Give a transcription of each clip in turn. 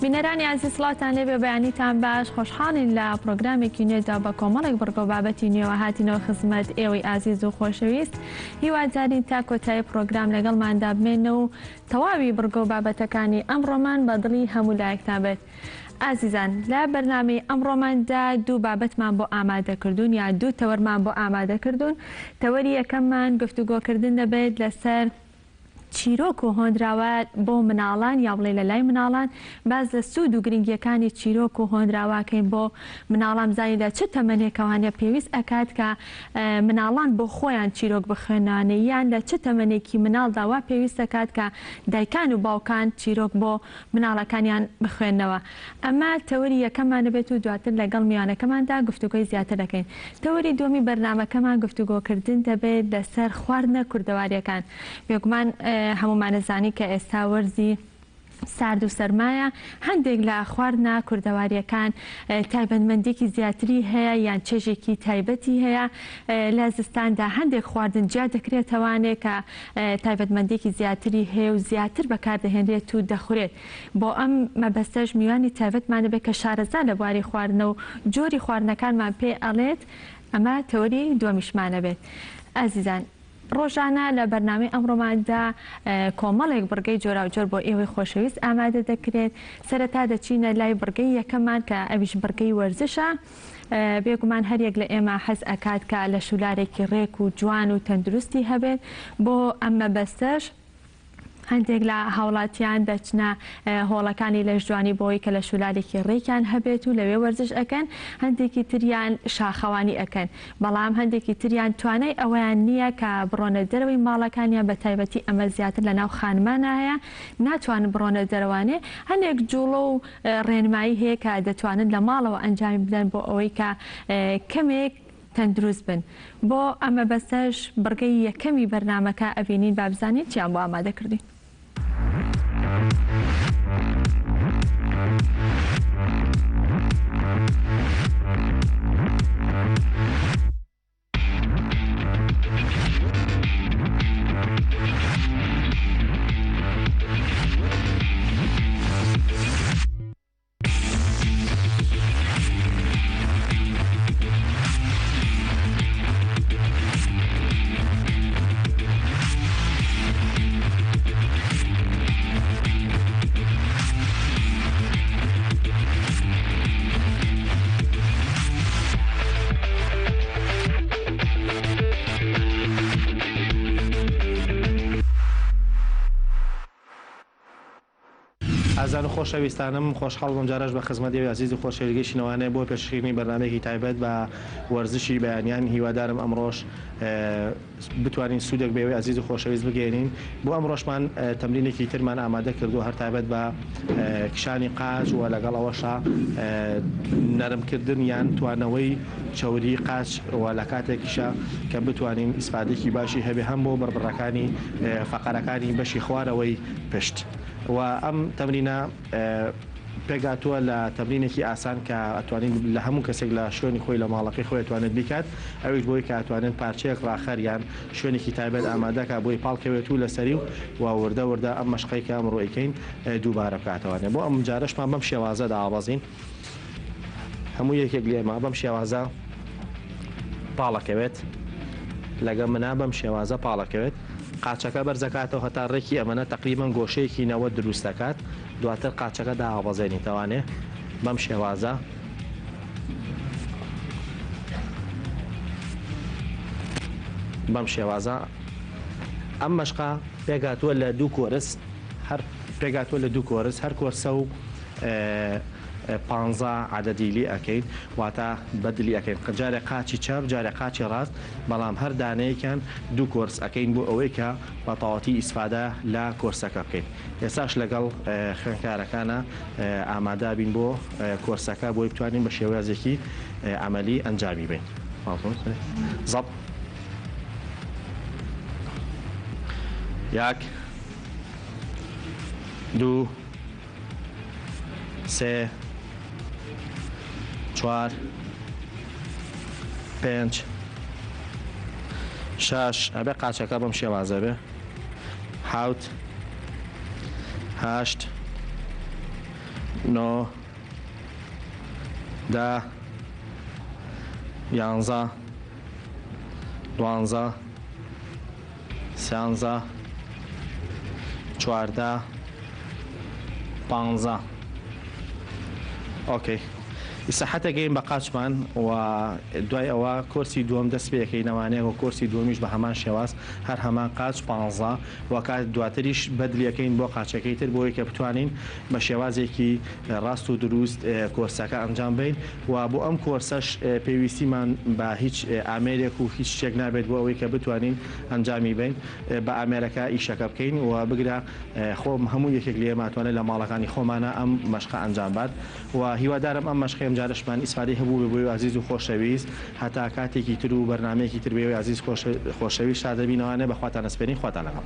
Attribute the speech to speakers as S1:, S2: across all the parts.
S1: بینەرانی عزیز سڵاتان لێبێ بەیانیتان باش خۆشحاڵین لە پرۆگرامێکی نوێدا بە کۆمەڵێک بڕگە و بابەتی نوێوە هاتینەوە خزمەت ئێوەی ئازیز و خۆشەویست هیوادارین تا کۆتایی پرۆگرام لەگەڵماندا بمێنە و تەواوی بڕگە و بابەتەکانی ئەمڕۆمان بە دڵی هەموو لایەکتان بێت. ئازیزان لە بەرنامەی ئەمڕۆماندا دوو بابەتمان بۆ ئامادەکردوون یا دوو تەوەرمان بۆ ئامادەکردوون. تەوەری یەکەممان گفتوگۆکردن دەبێت لەسەر چیرۆک و هۆندراوە بۆ مناڵان یا بڵێ لە لای مناڵان باز لە سوود و گرنگیەکانی چیرۆک و هۆندراواکەین بۆ مناڵان بزانین لە چ تەمەنێکەوانە پێویست ئەکات کە مناڵان بۆ خۆیان چیرۆک بخوێنانە یان لە چ تەمەنێکی مناڵداوا پێویست دەکات کە دایکان و باوکان چیرۆک بۆ مناڵەکانیان بخوێنەوە. ئەمە تەوەری یەکەمانە بێت و دواتر لەگەڵ میوانەکەماندا گفتوگۆی زیاتر دەکەین. تەوەری دووەمی بەرنامەکەمان گفتوگۆکردن دەبێت لەسەر خواردنە کوردەواریەکان. بێگومان هەمومانەزانی کە ئێستا وەرزی سارد و سەرمایە هەندێک لە خواردنە کوردەواریەکان تایبەتمەندێکی زیاتری هەیە یان چێژێکی تایبەتی هەیە. لە زستاندا هەندێک خواردن جیا دەکرێتەوانێت کە تایبەتمەندێکی زیاتری هەیە و زیاتر بەکاردەهێنرێت و دەخورێت. بۆ ئەم مەبەستەش میوانی تایبەتمانە بێت کە شارەزا لە بواری خواردنە و جۆری خواردنەکانمان پێ ئەڵێت. ئەمە تەوەری دووەمیشمانە بێت. ئازیزان ڕۆژانە لە بەرنامەی ئەمڕۆماندا کۆمەڵێک بڕگەی جۆراوجۆر بۆ ئێوەی خۆشەویست ئامادە دەکرێت. سەرەتا دەچینە لای بڕگەی یەکەمان کە ئەویش بڕگەی وەرزشە. بێگومان هەرێک لە ئێمە حەز ئەکات کە لە شولارێکی ڕێک و جوان و تەندروستی هەبێت. بۆ ئەم مەبەستەش هەندێک لە هاوڵاتیان دەچنە هۆڵەکانی لەش جوانی بۆی کە لە شولارێکی ڕێکیان هەبێت و لەوێ وەرزش ئەکەن. هەندێکی تریان شاخەوانی ئەکەن، بەڵام هەندێکی تریان توانای ئەویان نییە کە بڕۆنە دەرەوەی ماڵەکانیان بە تایبەتی ئەمە زیاتر لە ناو خانمانە هەیە ناتوانن بڕۆنە دەرەوانێ. هەندێک جوڵە و ڕێنمایی هەیە کە دەتوانن لە ماڵەوە ئەنجامی بدەن بۆ ئەوەی کە کەمێک تەندروست بن. بۆ ئەمە بەسەش بڕگەی یەکەمی بەرنامەکە ئەبینین با بزانین چیان بۆ ئامادە کردین.
S2: ئازان و خۆشەویستانم خۆشحاڵم جارش بە خزمەتی عزیز و خۆشەویستگەشتنەوەیە بۆ پێشکردنی بەرنامەیەکی تایبەت بە وەرزشی بەیانیان. هیوادارم ئەمڕۆژ بتوانین سوودێک بێوەی عزیز و خۆشەویست بگەێنین. بۆ ئەمڕۆژمان تەمرینێکی ترمان ئامادە کردو هەر تایبەت بە کشانی قاچ و لەگەڵ ئەوەشە نەرمکردن یان توانەوەی چاوری قاچ و لە کاتێکیشە کە بتوانین ئیسپادێکی باشی هەبێ هەم بۆ بڕبڕەکانی فەقەرەکانی بەشی خوارەوەی پشت. و ئەم تەمرینە پێگاتووە لە تەمرینێکی ئاسان کە ئەتوانین لە هەموو کەسێک لە شوێنی خۆی لە ماڵەکەی خۆی توانێت بیکات. ئەویش بۆی کە ئەتوانێت پارچەیەک ڕاخەر یان شوێنێکی تایبەت ئامادەکە بۆی پاڵکەوێت و لەسەری و وردە وردە ئەم مەشقەی کە ئەمڕۆیکەین دووبارە بکاتەوانێت. بۆ ئەم جارەشمان بەم شێوازە داوازین. هەموو یەکێک لێمە بەم شێوازە پاڵەکەوێت، لەگەڵ منە بەم شێوازە پاڵەکەوێت. قاچەکە بەرزەکاتەوە هەتا ڕێکی ئەمەنە تقریبان گۆشەیەکی نەوە دروست دەکات. دواتر قاچەکە داوازێنی تەوانێ بەم شێوازە ئەم مەشقە پێگاتووە لە دوو کۆرس هەر کۆرسە و 15 عدەدیلی ئەەکەین واتە بەدلی ئەەکەین. جارێک قاچی چەپ جارێک قاچی ڕاست، بەڵام هەر دانەیەکیان دوو کۆرس ئەەکەین بۆ ئەوەی کە بە تەواوەتی ئیسفادە لە کۆرسەکە بکەین. ئێستاش لەگەڵ خوێندکارەکانە ئامادە بین بۆ کۆرسەکە بۆی بتوانین بە شێوازێکی عەمەلی ئەنجامی بین. زەب یەک دوو سێ 4 5 6 ئەبێ قاچەکە بەم شێوازە بێ 7 8 9 10 11 12 13 14 15 اوكي ئێستا حتى گەین بە قاچمان و دوای ئەوە کۆرسی دووەم دەست پێ یەکەینەوانەیە و کۆرسی دووەمیش بە هەمان شێواز هەر هەمان قاچ 15 و کات دواتریش بەدلەکەین بۆ قاچەکەی تر بۆی کە بتوانین بە شێوازێکی ڕاست و دروست کۆرسەکە ئەنجام بدەین و بۆ ئەم کۆرسەش پێویستیمان بە هیچ ئامێرێک و هیچ شتێک نابێت بۆ ئەوەی کە بتوانین ئەنجامی بین بە ئامێرەکە ئیشەکە بکەین و بگرە خۆم هەموو یەکێک لێ ماتوانێت لە ماڵەکانی خۆمانە ئەم مەشقە ئەنجام بات و هیوادارم ئەم مەشقەی جارشمان ئیسفادەی هەبوو بۆی عزیز و خۆشەویست هەتا کاتێکی تر و بەرنامەیەکی تر بێ عزیز خۆشەویست شادەبینەوانە بەخواتان ئەسپێرین خواتان لەگەڵ.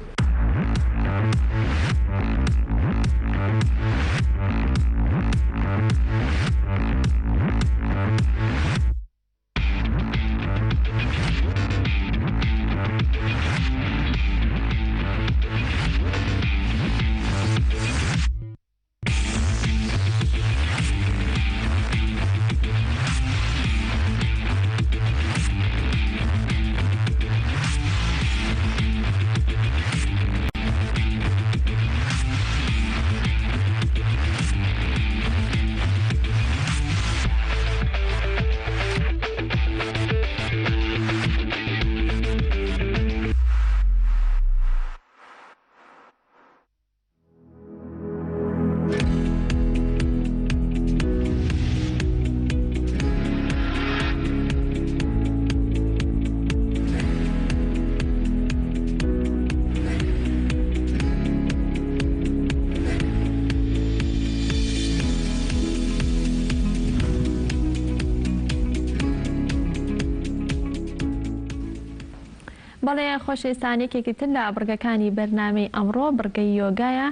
S1: بەڵێ خۆشەویستانێکێکی تر لە بڕگەکانی بەرنامەی ئەمڕۆ بڕگەی یۆگایە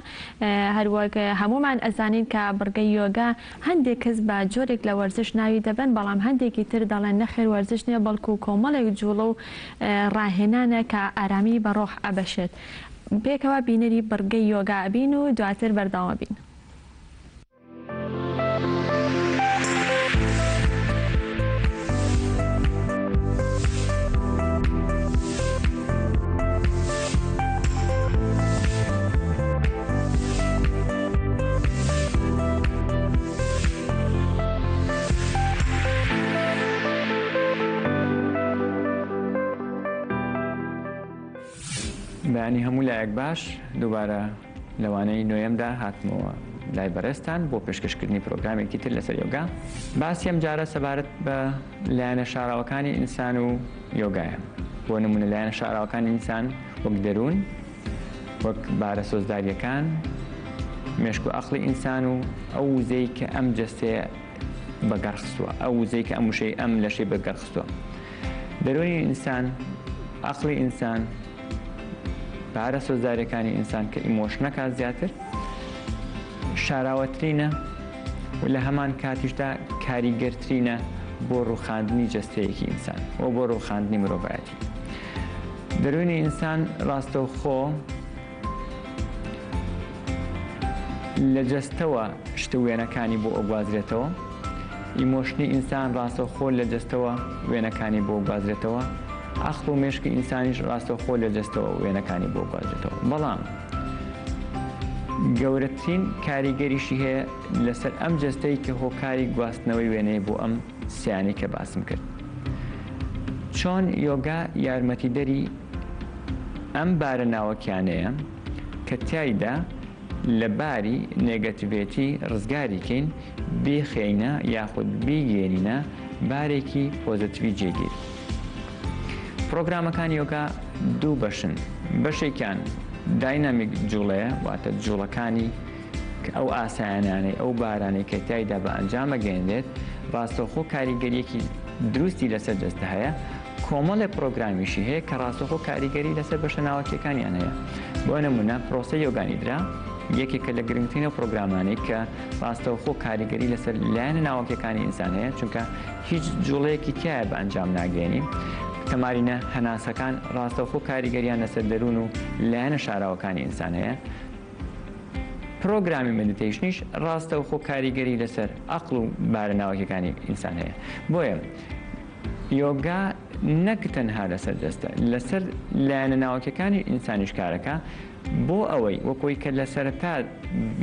S1: هەروەک هەمومان ئەزانین کە بڕگەی یۆگا هەندێک کەس بە جۆرێک لە وەرزش ناوی دەبن بەڵام هەندێکی تر دەڵێن نەخێر وەرزش نییە بەڵکو کۆمەڵێک جوڵە و ڕاهێنانە کە ئارامی بەڕۆح ئەبەشێت پێکەوە بینەری بڕگەی یۆگا ئەبین و دواتر بەرداوە بین.
S3: بەیانی هەموو لایەک باش دووبارە لەوانەی نوێیەمدا هاتمەوە لای بەڕێستان بۆ پێشکەشکردنی پرۆگرامێکی تر لەسەر یۆگا. باسی ئەم جارە سەبارەت بە لایەنە شاراوەکانی ئینسان و یۆگایە. بۆ نمونە لایەنە شاراوەکانی ئینسان وەک دەروون، وەک بارە سۆزداریەکان، مێشک و عەقڵی ئینسان و ئەو وزەی کە ئەم جەستەیە بەگەڕخستووە، ئەو وزەی کە ئەم وشەی ئەم لەشەی بەگەڕخستووە. دەروونی ئینسان، عەقڵی ئینسان، بارە سۆزداریەکانی ئینسان کە ئیمۆشنەکە زیاتر شاراوەترینە و لە هەمان کاتیشدا کاریگەرترینە بۆ ڕووخاندنی جەستەیەکی ئینسان و بۆ ڕووخاندنی مرۆڤایەتی. دەروونی ئینسان ڕاستەوخۆ لە جەستەوە شتە وێنەکانی بۆ ئۆگوازرێتەوە، ئیمۆشنی ئینسان ڕاستەوخۆ لە جەستەوە وێنەکانی بۆ ئۆگوازرێتەوە، عەقڵ و مێشکی ئینسانیش ڕاستەوخۆ لە جەستەوە وێنەکانی بۆ ئۆگوازرێتەوە. بەڵام گەورەترین کاریگەریشی هەیە لەسەر ئەم جەستەی کە هۆکاری گواستنەوەی وێنەیە بۆ ئەم سیانی کە باسم کرد. چۆن یۆگا یارمەتیدەری ئەم بارە ناوەکیانەیە کە تایدا لە باری نێگەتیڤێتی ڕزگاریکەین بێخێینە یاخود بیگەێنینە بارێکی پۆزتیڤی جێگیر. پرۆگرامەکانی یۆگا دوو بەشن. بەشێکیان داینامیک جوڵەیە، واتە جوڵەکانی کە ئەو ئاسایانانەی ئەو بارانەی کە تایدا بە ئەنجام ئەگەێنرێت ڕاستەوخۆ کاریگەریەکی دروستی لەسەر جەستە هەیە. کۆمەڵێ پرۆگرامیشی هەیە کە ڕاستەوخۆ کاریگەری لەسەر بەشە ناوەکیەکانیان هەیە. بۆ نمونە پرۆسەی یۆگانیدرا یەکێکە لە گرنگترینە پرۆگرامانەی کە ڕاستەوخۆ کاریگەری لەسەر لایەنە ناوەکیەکانی ئینسان هەیە، چونکە هیچ جوڵەیەکی تایە بە ئەنجام ناگەێنی. تەمارینە هەناسەکان ڕاستەوخۆ کاریگەریان لەسەر دەروون و لایەنە شاراوەکانی ئینسان هەیە. پرۆگرامی مدیتیشنیش ڕاستە و خۆ کاریگەری لەسەر عەقڵ و بارەناوەکەەکانی ئینسان هەیە. بۆیە یۆگا نەک تەنها لەسەر دەستە، لەسەر لایەنە ناوەکیەکانی ئینسانیش کارەکە، بۆ ئەوەی وەکۆی کە لە سەرەتا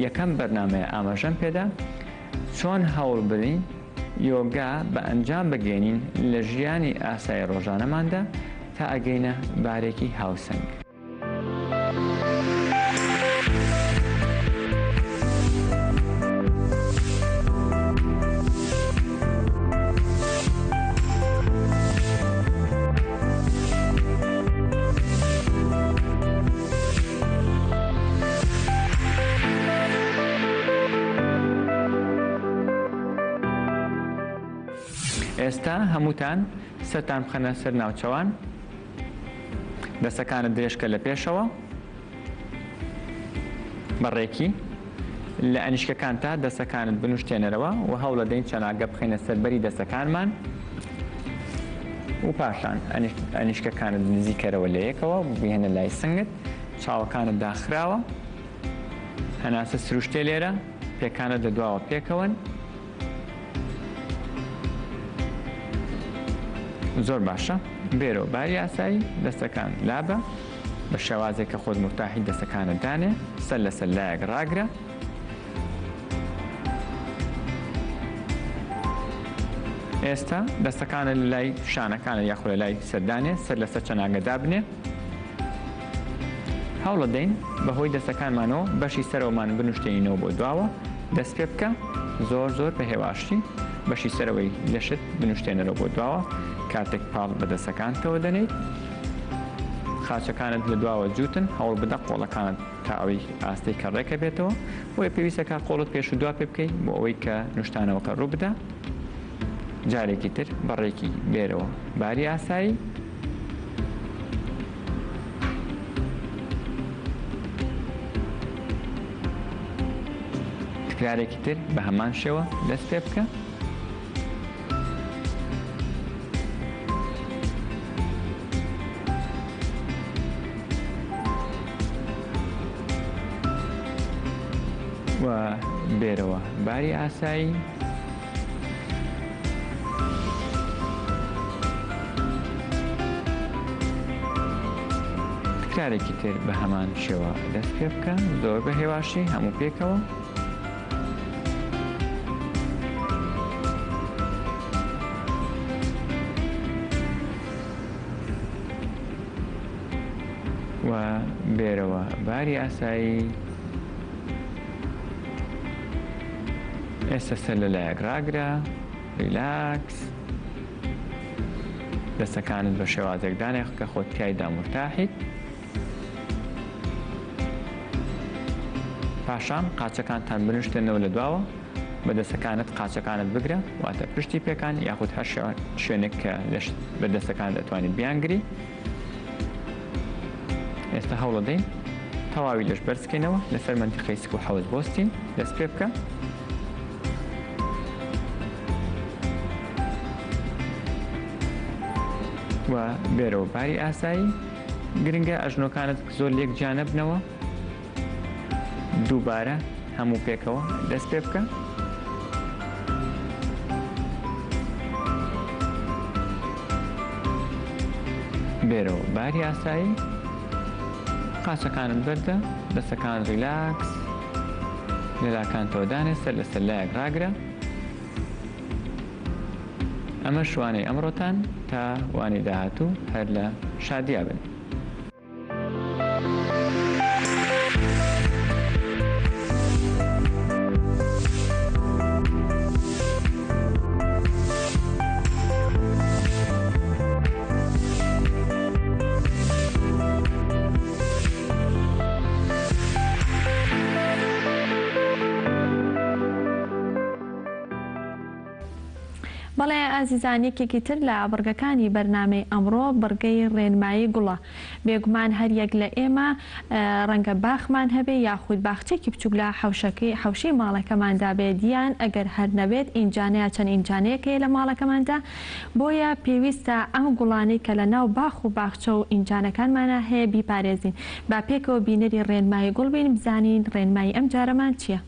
S3: یەکەم بەرنامەیە ئاماژەم پێدا چۆن هەوڵ بدەین یۆگا بە ئەنجام بگەێنین لە ژیانی ئاسایی ڕۆژانەماندا تا ئەگەینە بارێکی هاوسەنگ. ئێستا هەمووتان سەرتان بخەنە سەر ناوچەوان، دەستەکانت درێژکە لە پێشەوە بەڕێکی لە ئەنیشکەکان تا دەستەکانت بنوشتێنەرەوە و هەوڵە دەین چەناگە بخەینە سەربەری دەستەکانمان و پاشان ئەنیشکەکانت نزیکەرەوە لە یەکەوە بهێنە لای سنگت، چاوەکانت داخراوە، هەناسە سروشتێ لێرە، پێکانت لە دواوە پێکەوەن. زۆر باشە. بێرەوە باری ئاسایی دەستەکان لابە بە شێوازێک کە خۆت مرتاحی دەستەکانت دانێ، سەر لەسەر لایەک ڕاگرە. ئێستا دەستەکانە لە لای شانەکانە یاخۆ لە لای سەردانێ، سەر لەسەر چەناگە دابنێ. هەوڵە دەین بەهۆی دەستەکانمانەوە بەشی سەرەوەمان بنوشتێنینەوە بۆ دواوە، دەست پێ بکە زۆر زۆر بە هێواشی، بەشی سەرەوەی لەشت بنوشتێنەرەوە بۆ دواوە. کاتێک پاڵ بە دەستەکانتەوە دەنیت، خاچەکانت لە دواوە جووتن، هەوڵ بدە قۆڵەکانت تا ئەوەی ئاستەی کە ڕێکە بێتەوە، بۆیە پێویستەکە قۆڵت پێش و دوا پێ بکەیت بۆ ئەوەی کە نوشتانەوەکە ڕوو بدە. جارێکی تر بەڕێکی بێرەوە باری ئاسایی، تکرارێکی تر بە هەمان شێوە دەست پێ بکە. و بێرەوە باری ئاسایی، تکرارێکی تر بە هەمان شێوە دەست پێ بکە زۆر بە هێواشی هەموو پێکەوە. و بێرەوە باری ئاسایی. ئێستا سەر لە لایەک ڕاگرە، ریلاکس، دەستەکانت بە شێوازێک دانێ کە خۆت تیایدا مرتاحیت. پاشان قاچەکانتان بنوشتێنەوە لە دواوە، بە دەستەکانت قاچەکانت بگرە، واتە پشتی پێکان یاخود هەر شوێنێک کە بە دەستەکان دەتوانیت بیانگری. ئێستا هەوڵە دەین تەواوی لەش بەرزکەینەوە لەسەر مەنتیقەی سک و حەوز بۆستین، دەست پێ بکە. و بێرەوە باری ئاسایی. گرنگە ئەژنۆکانت زۆر لێک جا نەبنەوە، دووبارە هەموو پێکەوە دەست پێ بکە. بێرەوە باری ئاسایی، قاچەکانت بەردە، دەستەکان ریلاکس، لەلاکانتەوە دانێ، سەر لەسەر لایەک ڕاگرە. ئەمە شوانەی ئەمڕۆتان تا وانی داهاتوو هەر لە شادیا بن.
S1: بەڵێ ئازیزانێکێکی تر لە بڕگەکانی بەرنامەی ئەمڕۆ بڕگەی ڕێنمایی گوڵە. بێگومان هەر یەک لە ئێمە ڕەنگە باخمان هەبێ یاخود باخچێکی بچووک لە حەوشەی ماڵەکەماندا بێت دیان ئەگەر هەر نەبێت ئینجانەیە چەند ئینجانەیەکەیە لە ماڵەکەماندا بۆیە پێویستە ئەم گوڵانەی کە لە ناو باخ و باخچە و ئینجانەکانمانە هەیە بیپارێزین. با پێکەوە بینەری ڕێنمایی گوڵ بین بزانین ڕێنمایی ئەم جارەمان چییە؟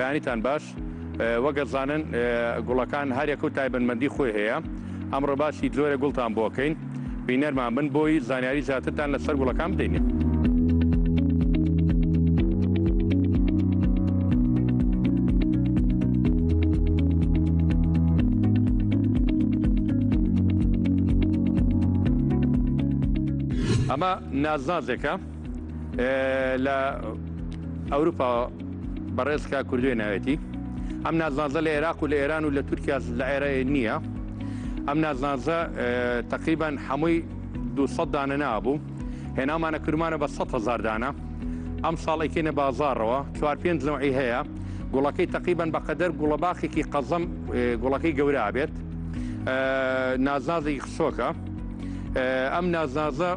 S4: بەیانیتان باش وەگە زانن گوڵەکان هەرێک و تایبەتمەندی خۆی هەیە ئەمڕۆ باسی زۆرە گوڵتان بۆکەین بینەرمان بن بۆی زانیاری زیاترتان لەسەر گوڵەکان بدەینێ. ئەمە نازنازێکە لە ئەوروپا بەڕێزکە کوردوی ناوێتی. ئەم نازنازە لە عێراق و لە ئێران و لە تورکیا لە عێرای نییە. ئەم نازنازە تقریبان هەمووی 200 دانە نابوو هێنامانە کورمانە بە 100,000 دانە. ئەم ساڵێکێنە بازارەوە 4-5 نوعی هەیە. گوڵەکەی تقریبان بەقەدەر گوڵەباخێکی قەزەم گوڵەکەی گەورە بێت. نازنازێکی خسۆکە. ئەم نازنازە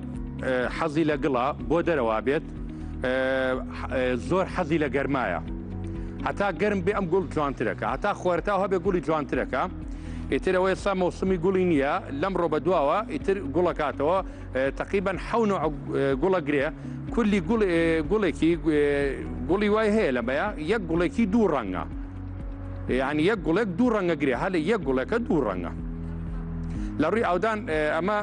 S4: حەزی لە گڵە بۆ دەرەوە بێت. زۆر حەزی لە گەرمایە. هەتا گەرم بێ ئەم گوڵ جوانترەکە هەتا خۆرتا هەبێ گوڵی جوانترەکە. ئیتر ئەوەی ئێستا مەوسمی گوڵی نییە لەمڕۆ بەدواوە ئیتر گوڵەکاتەوە تقریبان 7 گوڵە گرێ کولی گوڵێکی گوڵی وای هەیە لەمەیە یەک گوڵێکی 2 ڕەنگە یعنی یەک گوڵێک 2 ڕەنگە گرێ هەلێ یەک گوڵەکە 2 ڕەنگە. لە ڕووی ئەودان ئەمە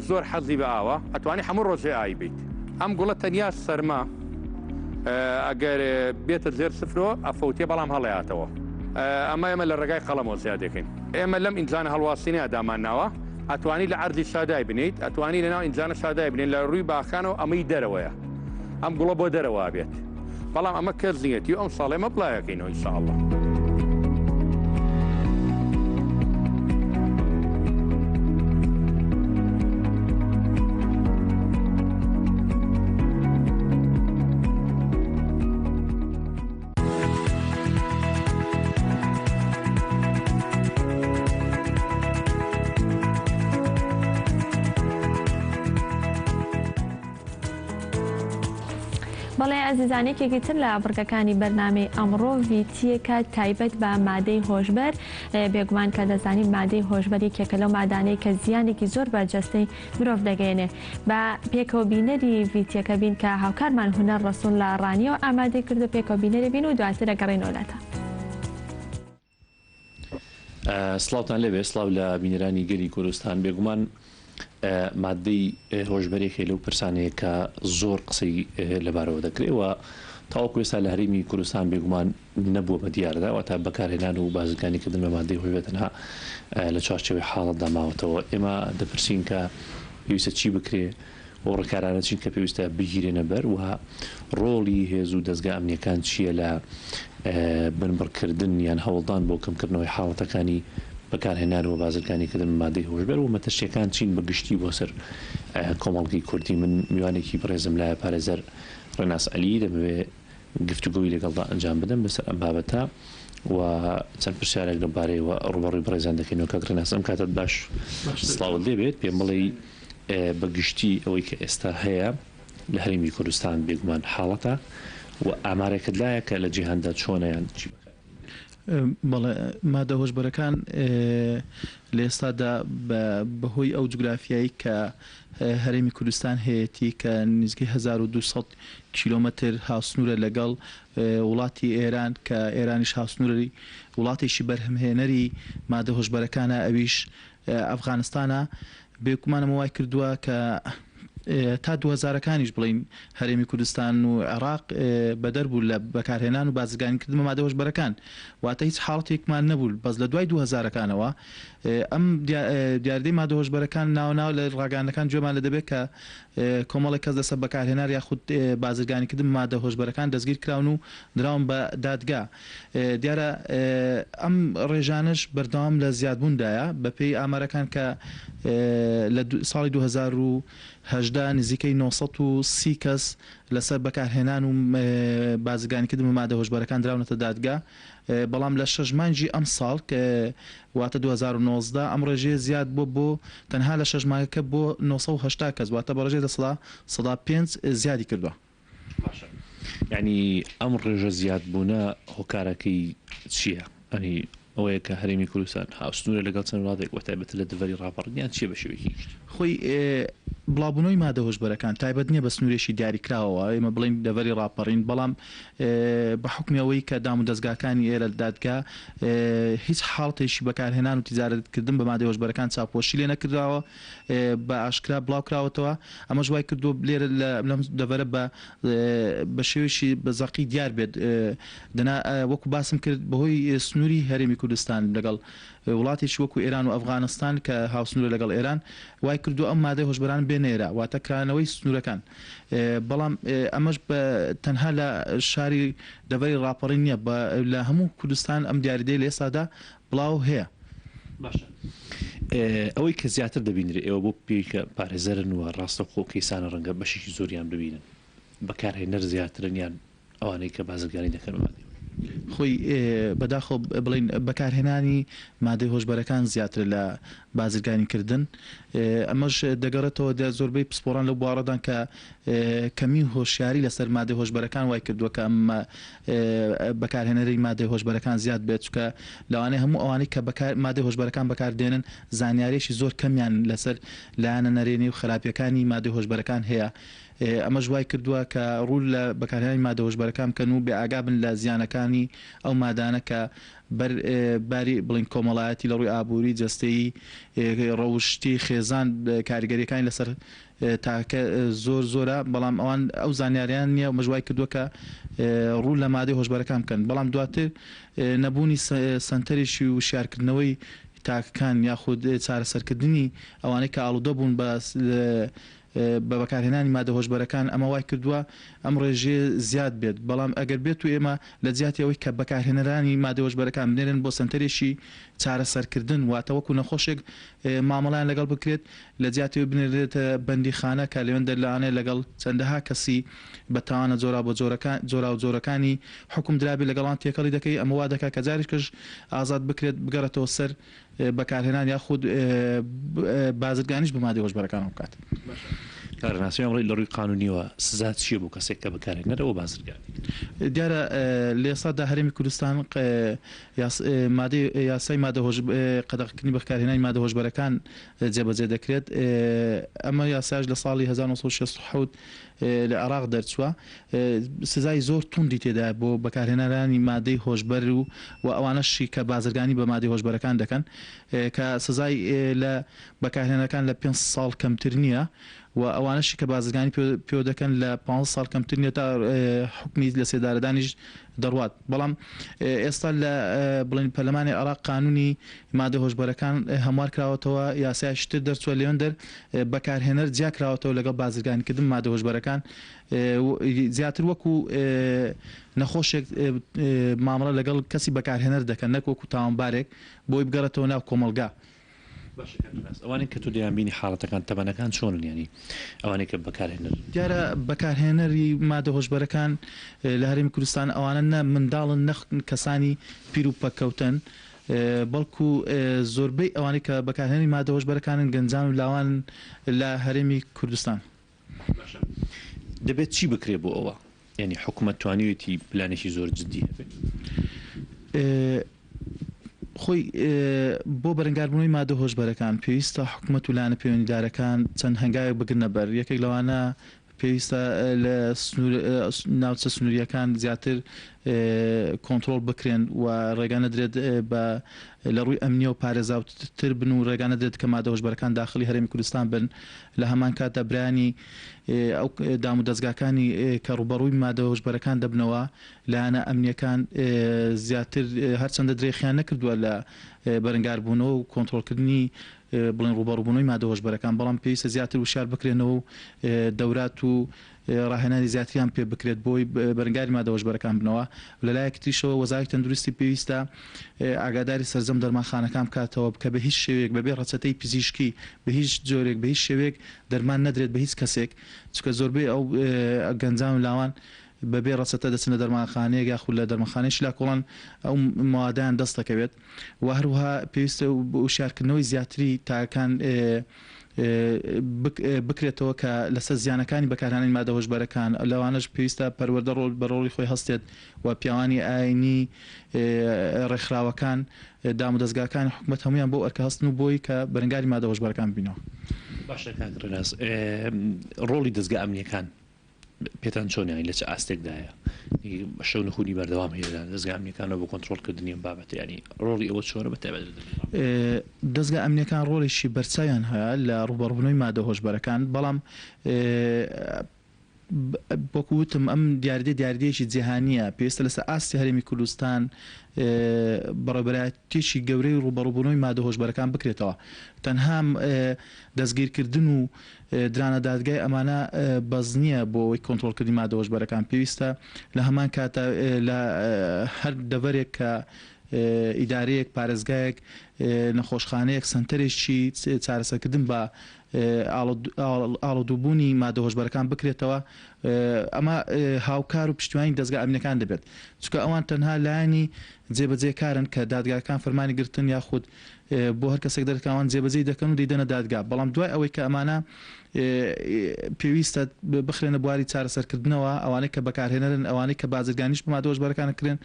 S4: زۆر حەزی بە ئاوە ئەتوانی هەموو ڕۆژێ ئای بیت. ئەم گوڵە تەنیا سەرما ئەگەر بێتە زێر سفرۆ ئەفەوتێ بەڵام هەڵەیاتەوە. ئەمە ئێمە لە ڕێگای قەڵەمەوە زیاد دەکەین. ئێمە لەم ئینجانە هەڵواستنیە دامانناوە ئەتوانی لە عەرزی شادای بنیت ئەتوانی لەناو ئینجانە شادای بنین لە ڕووی باخانەوە ئەمەی دەرەوەیە ئەم گوڵە بۆ دەرەوە بێت. بەڵام ئەمە کەس نیەتی و ئەم ساڵێ ئێمە بڵایەکەینەوە ئینشاءڵڵا.
S1: بەڵێ ئازیزانێکێکی تر لە بڕگەکانی بەرنامەی ئەمڕۆ ڤیتیەکە تایبەت بە مادەی هۆشبەر. بێگومان کە دەزانین مادەی هۆشبەر یەکێکە لەو مادانەی کە زیانێکی زۆر بە جەستەی مرۆڤ دەگەێنێ. بە پێکەوە بینەری ڤیتیەکە بین کە هاوکارمان هونەر ڕەسوول لە ڕانیەوە ئامادەی کردو پێکەوە بینەری بین و دواتر دەگەڕێنەوەلاتە.
S5: سڵاوتان لێبێ سڵاو لە بینەرانی گەری کوردستان. بێگومان مادەی هۆشبەرێکی لەو پرسانەیە کە زۆر قسەی لەبارەوە دەکرێتەوە تاوەکو ئێستا لە هەرێمی کوردستان بێگومان نەبووە بە دیاردا واتە بەکارهێنان و بازرگانیکردن بە مادەی هۆشبەر تەنها لە چارچەوەی حاڵەتدا ماوەتەوە. ئێمە دەپرسین کە پێویستە چی بکرێ و ڕێکارانە چین کە پێویستە بگیرێنە بەر و ڕۆڵی هێز و دەستگا ئەمنیەکان چییە لە بنبڕکردن یان هەوڵدان بۆ کەمکردنەوەی حاڵەتەکانی بەکارهێنان و بازرگانیکردن مادەی هۆشبەر و مەتەشتەکان چین بەگشتی بۆ سەر کۆمەڵگەی کوردی. من میوانێکی بەڕێزم لایە پارێزەر ڕێناس عەلی دەبێت گفتوگۆی لەگەڵدا ئەنجام بدەم بەسەر ئەم بابەتە و چەند پرسیارێک لەبارەیەوە ڕوبەڕووی بەڕێزان دەکەینەوە کە ڕێناس ئەم کاتت باش سڵاوت لێبێت پێم بڵێ بەگشتی ئەوەی کە ئێستا هەیە لە هەرێمی کوردستان بێگومان حاڵەتە و ئامارێکت لایە کە لە جیهاندا چۆنەیان چی
S6: بەڵێ مادە هۆشبەرەکان لە ئێستادا بەهۆی ئەو جوگرافیایی کە هەرێمی کوردستان هەیەی کە نزیکەی 1200 کیلۆمەتر هاوسنوورە لەگەڵ وڵاتی ئێران کە ئێرانیش هاوسنووری وڵاتێکی بەرهەمهێنەری مادە هۆشبەرەکانە ئەویش ئەفغانستانە. بێگومانم وای کردووە کە تا 2000ەکانیش بڵین هەرێمی کوردستان و عێراق بەدەر بوو لە بەکارهێنان و بازرگانیکردن بە مادە هۆشبەرەکان واتە هیچ حاڵەتێکمان نەبوو بەس لە دوای 2000ەکانەوە ئەم دیاردەی مادە هۆشبەرەکان ناو لە ڕاگەیاندەکان گوێمان لە دەبێت کە کۆمەڵی کەس دەسە بەکارهێنار یاخود بازرگانیکردن مادە هۆشبەرەکان دەستگیر کراون و دراون بە دادگا. دیارە ئەم ڕێژانش بەردەوام لە زیادبووندایە بەپێی ئامارەکان کە لە ساڵی 2010 نزیکەی 930 کەس لەسەر بەکارهێنان و بازرگانیکردن بە مادە هۆشبەرەکان دراونەتە دادگا، بەڵام لە 6 مانگی ئەم ساڵ کە واتە 2019 ئەم ڕێژەیە زیاد بۆ تەنها لە 6 مانگەکە بۆ 980 کەس، واتە بە ڕێژەی دەسڵا 5 زیادی کردووە.
S5: یعنی ئەم ڕێژە زیاد بوونە هۆکارەکەی چییە؟ ئەنی ئەوەیە کە هەرێمی کوردستان هاوسنوورە لەگەڵ چەند وڵاتێک وەتایبەت لە دەڤەری ڕاپەڕینیان چیە بە شێوەیەکی
S6: خۆی بڵاوبوونەوەی مادە هۆشبەرەکان تایبەت نییە بە سنوورێکی دیاریکراوەوە، ئێمە بڵین دەڤەری ڕاپەڕین، بەڵام بە حکمیەوەی کە دام و دەستگاکانی ئێرە دادگا هیچ حاڵتێکی بەکارهێنان و تیجارەتکردن بە مادە هۆشبەرەکان چاپۆشی لێ نەکراوە، بە ئاشکرا بڵاوکراوەتەوە. ئەمە ژوای کردو لێرە لەم دەڤەرە بە شێوەیەکی بەزەقی دیار بێت. دنا وەکو باسم کرد بەهۆی سنووری هەرێمی کوردستان لەگەڵ وڵاتێکی وەکو ئێران و ئەفغانستان کە هاوسنوورە لەگەڵ ئێران وای کردو ئەم مادەی هۆشبەران بێنێرە، واتە کرانەوەی سنوورەکان. بەڵام ئەمەش تەنها لە شاری دەڤەری ڕاپەڕین نییە، لە هەموو کوردستان ئەم دیاریدەی لە ئێستادا بڵاو هەیە.
S5: باشە ئەوەی کە زیاتر دەبینێت ئێوە بۆ پێیکە پارێزەرن و ڕاستەخۆ کەیسانە ڕەنگە بەشێکی زۆریان ببینن بەکارهێنەر زیاترن یان ئەوانەی کە بازرگانی دەکەن مادەی
S6: خۆی بەداخۆ بڵین بەکارهێنانی مادەی هۆشبەرەکان زیاتر لە بازرگانیکردن. ئەمەش دەگەڕێتەوە زۆربەی پسپۆران لەو بوارەدان کە کەمی هۆشیاری لەسەر مادەی هۆشبەرەکان وای کردووە کە ئەم بەکارهێنەری مادەی هۆشبەرەکان زیاد بێت، چکە لەوانەیە هەموو ئەوانەی کە مادەی هۆشبەرەکان بەکاردێنن زانیاریشی زۆر کەمیان لەسەر لایەنە نەرێنی و خراپیەکانی مادەی هۆشبەرەکان هەیە. ئەمە ژوای کردووە کە ڕوو لە بەکارهێنانی مادە هۆشبەرەکان بکەن و بێئاگا بن لە زیانەکانی ئەو مادانە کە باری بڵین کۆمەڵایەتی لە ڕووی ئابووری جەستەیی ڕەوشتی خێزان کاریگەریەکانی لەسەر تاکە زۆر زۆرە، بەڵام ئەوان ئەو زانیاریان نییە و مەژوای کردووە کە ڕوو لە مادەی هۆشبەرەکان بکەن. بەڵام دواتر نەبوونی سنتەرێکی و شارکردنەوەی تاکەکان یاخود چارەسەرکردنی ئەوانەی کە ئاڵوودە بوون بە بەکارهێنانی مادە هۆشبەرەکان ئەمە وای کردووە ئەم ڕێژێ زیاد بێت. بەڵام ئەگەر بێت و ئێمە لە جیاتیەوەی کە بەکارهێنەرانی مادە هۆشبەرەکان بنێرن بۆ سنتەرێکی چارەسەرکردن، واتە وەکو نەخۆشێک مامەڵیان لەگەڵ بکرێت، لە جیاتیەوە بنێرێتە بەندیخانە کە لەوێندا لەوانەیە لەگەڵ چەندەها کەسی بەتاوانە جۆرا و جۆرەکانی حکم درابی لەگەڵان تێکەڵی دەکەی. ئەمە وا دەکات کە جارێکش ئازاد بکرێت بگەڕێتەوە سەر بەکارهێنان یاخود بازرگانیش بە مادەی هۆشبەرەکان بکات.
S5: کارناسیۆن ڕێی لە ڕووی قانونیەوە سزات چییە بۆ کەسێک کە بەکارهێنەرەوە بازرگانی؟
S6: دیارە لە ئێستادا هەرێمی کوردستان یاسای مادە قەدەغکردنی بەکارهێنانی مادە هۆشبەرەکان جێبەجێ دەکرێت. ئەمە یاساش لە ساڵی 1960 لە عێراق دەرچووە، سزای زۆر توندی تێدا بۆ بەکارهێنەرانی مادەی هۆشبەر و ئەوانەشی کە بازرگانی بە مادەی هۆشبەرەکان دەکەن کە سزای لە بەکارهێنەکان لە 5 ساڵ کەمتر نییە و ئەوانەشی کە بازرگانی پێ دەکەن لە 5 ساڵ کەمتر نیە تا حکمی لە سێدارەدانیش دەڕوات. بەڵام ئێستا لە بڵین پەرلەمانی عێراق قانونی مادە هۆشبەرەکان هەموار کراوەتەوە، یاسایشتر دەرچووە لێوەندەر بەکارهێنەر جیا کراوەتەوە لەگەڵ بازرگانیکردن مادە هۆشبەرەکان، زیاتر وەکو نەخۆشێک مامەڵە لەگەڵ کەسی بەکارهێنەر دەکەن، نەک وەکو تاوانبارێک بۆی بگەڕێتەوە ناو کۆمەلگا.
S5: ئەوانەی کە تو دەیانبینی حاڵەتەکان تەبەنەکان چۆنن، ینی ئەوانەی کە بەکارهێنەر
S6: دیارە بەکارهێنەری مادە هۆشبەرەکان لە هەرێمی کوردستان ئەوانە نە منداڵن نەخ کەسانی پیر و پەکەوتن، بەڵکو زۆربەی ئەوانەی کە بەکارهێنەری مادە هۆشبەرەکانن گەنجان و لاوان لە هەرێمی کوردستان.
S5: دەبێت چی بکرێ بۆ ئەوە؟ ینی حکوومەت توانیوێتی پلانێکی زۆر جددی هەبێت؟
S6: خۆی بۆ بەرەنگاربوونەوەی مادە هۆشبەرەکان پێویستە حکوومەت و لایەنە پەیوەندیدارەکان چەند هەنگاوێک بگرنە بەر. یەکێک لەوانە پێویستە لە ناوچە سنووریەکان زیاتر کۆنتترۆل بکرێن و ڕێگانە درێت لە ڕووی ئەمنیە و پارێزاوتر بن و ڕێگانە درێت کە مادە هۆشبەرەکان داخلی هەرێمی کوردستان بن. لە هەمان کاتدا برانی ئەو دام و دەستگاکانی کە ڕوبەڕووی مادە هۆشبەرەکان دەبنەوە لایەنە ئەمنیەکان زیاتر هەرچەندە درێخیان نەکردووە لە بەرەنگاربوونەوە و کۆنتترۆلکردنی بڵین ڕوبەڕووبوونەوەی مادە هۆشبەرەکان، بەڵام پێویستە زیاتر وشار بکرێنەوە و دەورات و ڕاهێنانی زیاتریان پێ بکرێت بۆی بەرگاری مادە هۆشبەرەکان بنەوە لەلایەکی تریشەوە وەزارەتی تەندروستی پێویستە ئاگاداری سەرجەم دەرمانخانەکان بکاتەوە کە بە هیچ شێوەیەک بەبێ ڕەچەتەی پزیشکی بە هیچ جۆرێک بە هیچ شێوەیەک دەرمان نەدرێت بە هیچ کەسێک چکە زۆربەی ئەو گەنجان لاوان بەبێ ڕەچەتە دەچنە دەرمانخانەیەک یاخود لە دەرمانخانەیەکی لا کۆڵان ئەو مادەیان دەست دەکەوێت و هەروەها پێویستە وشارکردنەوەی زیاتری تاکان بکرێتەوە کە لەسەر زیانەکانی بەکارهێنانی مادە هۆشبەرەکان لەوانەش پێویستە پەروەردە بە ڕۆڵی خۆی هەستێت و پیاوانی ئاینی ڕێکخراوەکان دام و دەستگاکانی حکومەت هەمویان بۆ ئەرکە هەستن و بۆی کە بەرگاری مادە هۆشبەرەکان بینەوە.
S5: باشە کاکڕێناس ڕۆڵی دەستگا ئەمنیەکان پێتان چۆنیانی لە چه ئاستێکدایە شەو نەخوونی بەردەوام هەیە دەستگا ئەمنیەکانەوە بۆ کۆنتڕۆڵکردنی بابەت ینی ڕۆڵی ئەوە چۆنە بەتایبەت
S6: دەستگا ئەمنیەکان ڕۆڵێکی بەرچاویان هەیە لە ڕوبەڕبوونەوەی مادە هۆشبەرەکان بەڵام بۆکوتم ئەم دیاردەیەکی جیهانیە پێویستە لەسەر ئاستی هەرێمی کوردستان بەڕێبەرایەتێکی گەورەی ڕوبەڕووبوونەوەی مادە هۆشبەرەکان بکرێتەوە تەنها دەستگیرکردن و درانە دادگای ئەمانە بەز نییە بۆ ئەوەی کۆنتڕۆڵکردنی مادە هۆشبەرەکان پێویستە لە هەمان کاتە لە هەر دەڤەرێک کە ئیدارەیەک پارێزگایەک نەخۆشخانەیەک سنتەرێکی چارەسەرکردن بە ئاڵۆدووبوونی مادە هۆشبەرەکان بکرێتەوە ئەمە هاوکار و پشتیوانی دەستگا ئەمنیەکان دەبێت چونکە ئەوان تەنها لایانی جێبەجێکارن کە دادگاکان فەرمانی گرتن یاخود بۆ هەر کەسێک دەرکاوان جێبەجێ دەکەن و دەیدەنە دادگا بەڵام دوای ئەوەی کە ئەمانە پێویستە بخرێنە بواری چارەسەرکردنەوە ئەوانەی کە بەکارهێنەرن ئەوانەی کە بازرگانیش بە مادە هۆشبەرەکانە کرێن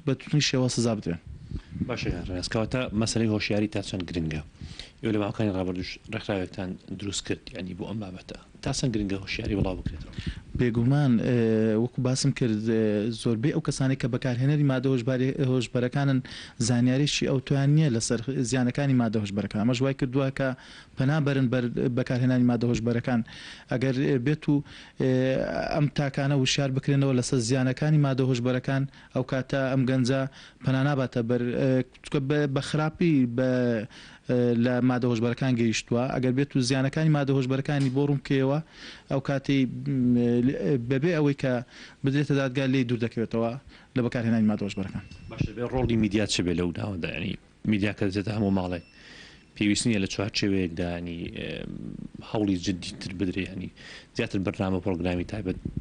S6: بە توتنی شێوە سزا بدرێن.
S5: باشە ڕاستکەواتە مەسەلەی هۆشیاری تا چەند گرنگە لە ماوەکانی ڕابردوش ڕێکخراوێکتان دروست کرد ینی بۆ ئەم بابەتە تا چەند گرنگە هۆشیاری وڵاو بکرێتەوە
S6: بێگومان وەکو باسم کرد زۆربەی ئەو کەسانی کە بەکارهێنەری مادە هۆشبەرەکانن زانیاریشی ئەو توان نییە لەسەر زیانەکانی مادە هۆشبەرەکان ئەمەش وای کردووە کە پەنابەرن بەکارهێنانی مادە هۆشبەرەکان ئەگەر بێت و ئەم تاکانە وشار بکرێنەوە لەسەر زیانەکانی مادە هۆشبەرەکان ئەو کاتە ئەم گەنجە پەناناباتە بە خراپی لە مادە هۆشبەرەکان گەیشتووە ئەگەر بێت و زیانەکانی مادە هۆشبەرەکانی بۆ ڕوومکەوە ئەو کاتی بەبێ ئەوەی کە بدرێتە دادگا لێ دوور دەکەوێتەوە لە بەکارهێنانی مادە هۆشبەرەکان.
S5: باشە بێ ڕۆڵی میدیا چ بێ لەو داوەدا ینی میدیا کە دەچێتە هەموو ماڵێک پێویست نیە لە چوارچێوەیەکدا ینی هەوڵی جددیتر بدرێ ینی زیاتر بەرنامە پرۆگرامی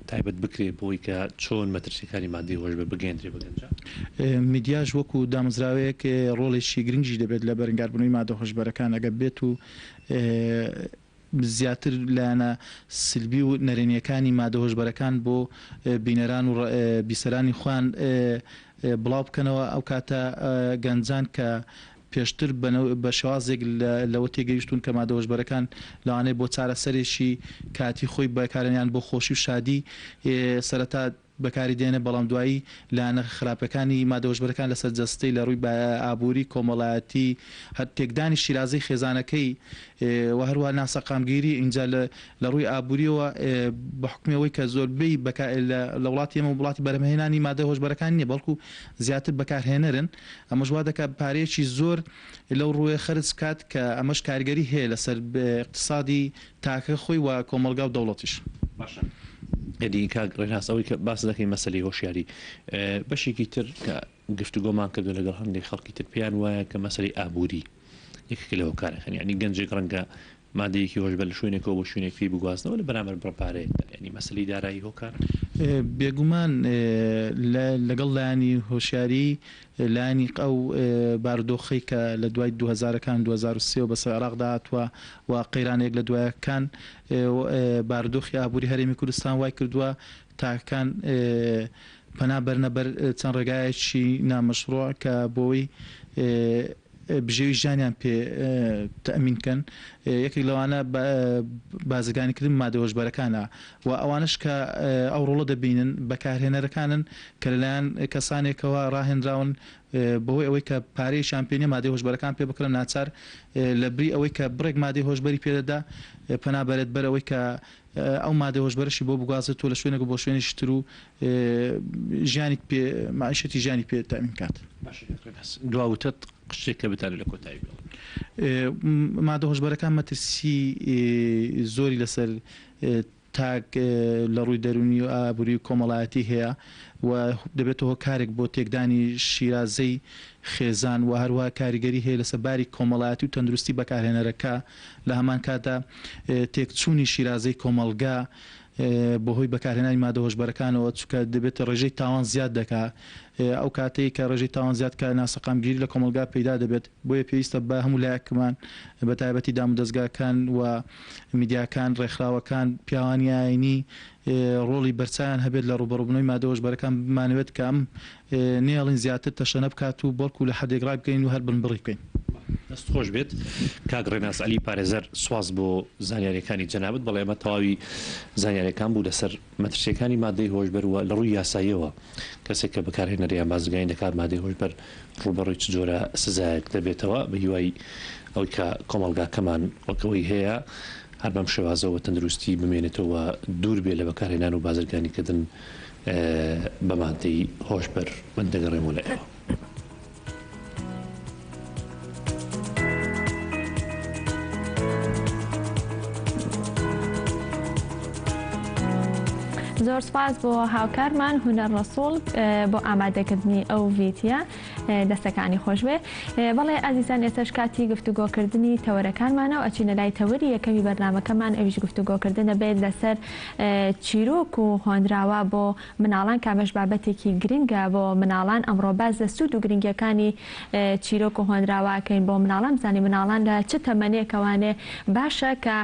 S5: تایبەت بکرێت بۆی کە چۆن مەترسیەکانی مادی هۆشبەر بگەێنرێ بگەنجە
S6: میدیاژ وەکو دامەزراوەیەک ڕۆڵێکی گرنگی دەبێت لە بەرگاربوونەوەی مادە هۆشبەرەکان ئەگەر بێت و زیاتر لایەنە سلبی و نەرێنیەکانی مادە هۆشبەرەکان بۆ بینەران و بیسەرانی خوان بڵاو بکەنەوە ئەو کاتە گەنجان کە پێشتر بە شێوازێک لەوە تێگەیشتون کە مادە هۆشبەرەکان لەوانەیە بۆ چارەسەرێکی کاتی خۆی بەکارێنیان بۆ خۆشی و شادی سەرەتا بەکاری دێنە بەڵام دوایی لاەنە خراپەکانی مادە هۆشبەرەکان لەسەر جەستەی لە ڕووی ئابووری کۆمەڵایەتی هەر تێکدانی شیرازەی خێزانەکەی و هەروە ناسەقامگیری اینجا لە ڕووی ئابووریەوە بە حکومەوەی کە زۆربەی لە وڵاتی ئێمە وڵاتی بەرهەمهێنانی مادە هۆشبەرەکان نییە بەڵکو زیاتر بەکارهێنەرن ئەمەش وا دەکات پارەیەکی زۆر لەو ڕووی خەرج کات کە ئەمەش کارگەری هەیە لەسەر اقتصادی تاکە خۆی و کۆمەلگا و دەوڵەتیش.
S5: یعنی کاگڕێناسەوەی کە باس دەکەی مەسەلەی هۆشیاری بەشێکی تر کە گفتوگۆمان کردو لەگەڵ هەندێک خەڵکی تر پیان وایە کە مەسەلەی ئابووری یەکێک لەوە کارەکەن ینی گەنجێک ڕەنگە مادەیەکی هۆشبەر لە شوێنێکەوە بۆ شوێنێکی بگوازنەوە لە بەرامبەر بڕپارەیە ینی مەسەلەی دارایی هۆکار
S6: بێگومان لەگەڵ لایانی هۆشیاری لایانی ئەو بارودۆخی کە لە دوای 2000ەکان 2023 بەسەر عێراقدا هاتووە و قەیرانێک لە دوایەکان بارودۆخی ئابووری هەرێمی کوردستان وای کردووە تاکان پەنا بەرنە بەر چەند ڕێگایەکی نامەشروع کە بۆی بژێوی ژیانیان پێ تەمینکەن یەکێک لەوانە بازرگانیکردن مادە هۆشبەرەکانە و ئەوانش کە ئەو ڕۆڵە دەبینن بەکارهێنەرەکانن کە لەلایەن کەسانێکەوە ڕاهێنراون بەهۆی ئەوەی کە پارەی شامپێنی مادەی هۆشبەرەکان پێ بکرن ناچار لە بری ئەوەی کە بڕێک مادەی هۆشبەری پێدەدا پەنابەرێت بەرەوەی کە ئەو مادە هۆشبەرشی بۆ بگوازێت تۆ لە شوێنێک بۆ شوێنێکی تر و ژیانی معیشەتی ژیانی پێ تەمین کات.
S5: دواوتە قشتێککە بتانە لە کۆتایی
S6: مادە هۆشبەرەکان مەترسی زۆری لەسەر تاک لە ڕووی دەرونی و ئابووری و کۆمەڵایەتی هەیە و دەبێتەوە کارێک بۆ تێکدانی شیرازەی خێزان و هەروە کاریگەری هەیە لەسەر باری کۆمەڵایەتی و تەندروستی بەکارهێنەرەکە لە هەمان کاتا تێکچوونی شیرازەی کۆمەلگا بەهۆی بەکارهێنانی مادە هۆشبەرەکانەوە چونکە دەبێت ڕێژەی تاوان زیاد دەکات ئەو کاتەی کە ڕێژەی تاوان زیاد کە ناسەقامگیری لە کۆمەلگا پەیدا دەبێت بۆیە پێویستە بە هەموو لایەکمان بە تایبەتی دام و دەستگاکان و میدیاکان ڕێکخراوەکان پیاوانی ئاینی ڕۆڵی بەرچیان هەبێت لە ڕوبەڕووبوونەوەی مادە هۆشبەرەکان بمانەوێت کە ئەم نێڵین زیاتر تەشەنە بکات و بەڵکو لە حەدێک ڕای بکەین و هەر بنبڕی بکەین.
S5: دەست خۆش بێت کاک ڕێناس عەلی پارێزەر سواز بۆ زانیاریەکانی جەنابەت بەڵێ ئەمە تەواوی زانیاریەکان بوو لەسەر مەترسیەکانی مادەی هۆشبەر و لە ڕووی یاساییەوە کەسێک کە بەکارهێنەریان بازرگانی دەکات مادەی هۆشبەر ڕوبەڕووی چ جۆرە سزایەک دەبێتەوە بە هیوای ئەوەی کە کۆمەڵگاکەمان وەکەوەی هەیە هەر بەم شێوازەوە تەندروستی بمێنێتەوە دوور بێ لە بەکارهێنان و بازرگانیکردن بە مادەی هۆشبەر من دەگەڕێمەوە لە ئێوە.
S1: زۆر سپاس بۆ هاوکارمان هونەر ڕەسوڵ بۆ ئامادەکردنی ئەو ڤیدیۆ دەستەکانی خۆش بێ. بەڵێ ئازیزان ئێستاش کاتی گفتوگۆکردنی تەوەرەکانمانە و ئەچینە لای تەوەری یەکەمی بەرنامەکەمان ئەویش گفتوگۆکردنە بێت لەسەر چیرۆک و هۆنراوە بۆ مناڵان کامەش بابەتێکی گرنگە بۆ مناڵان. ئەمڕۆ باز لە سوود و گرنگیەکانی چیرۆک و هۆنراوەکەین بۆ مناڵان بزانین مناڵان لە چ تەمەنێکەوانێ باشە کە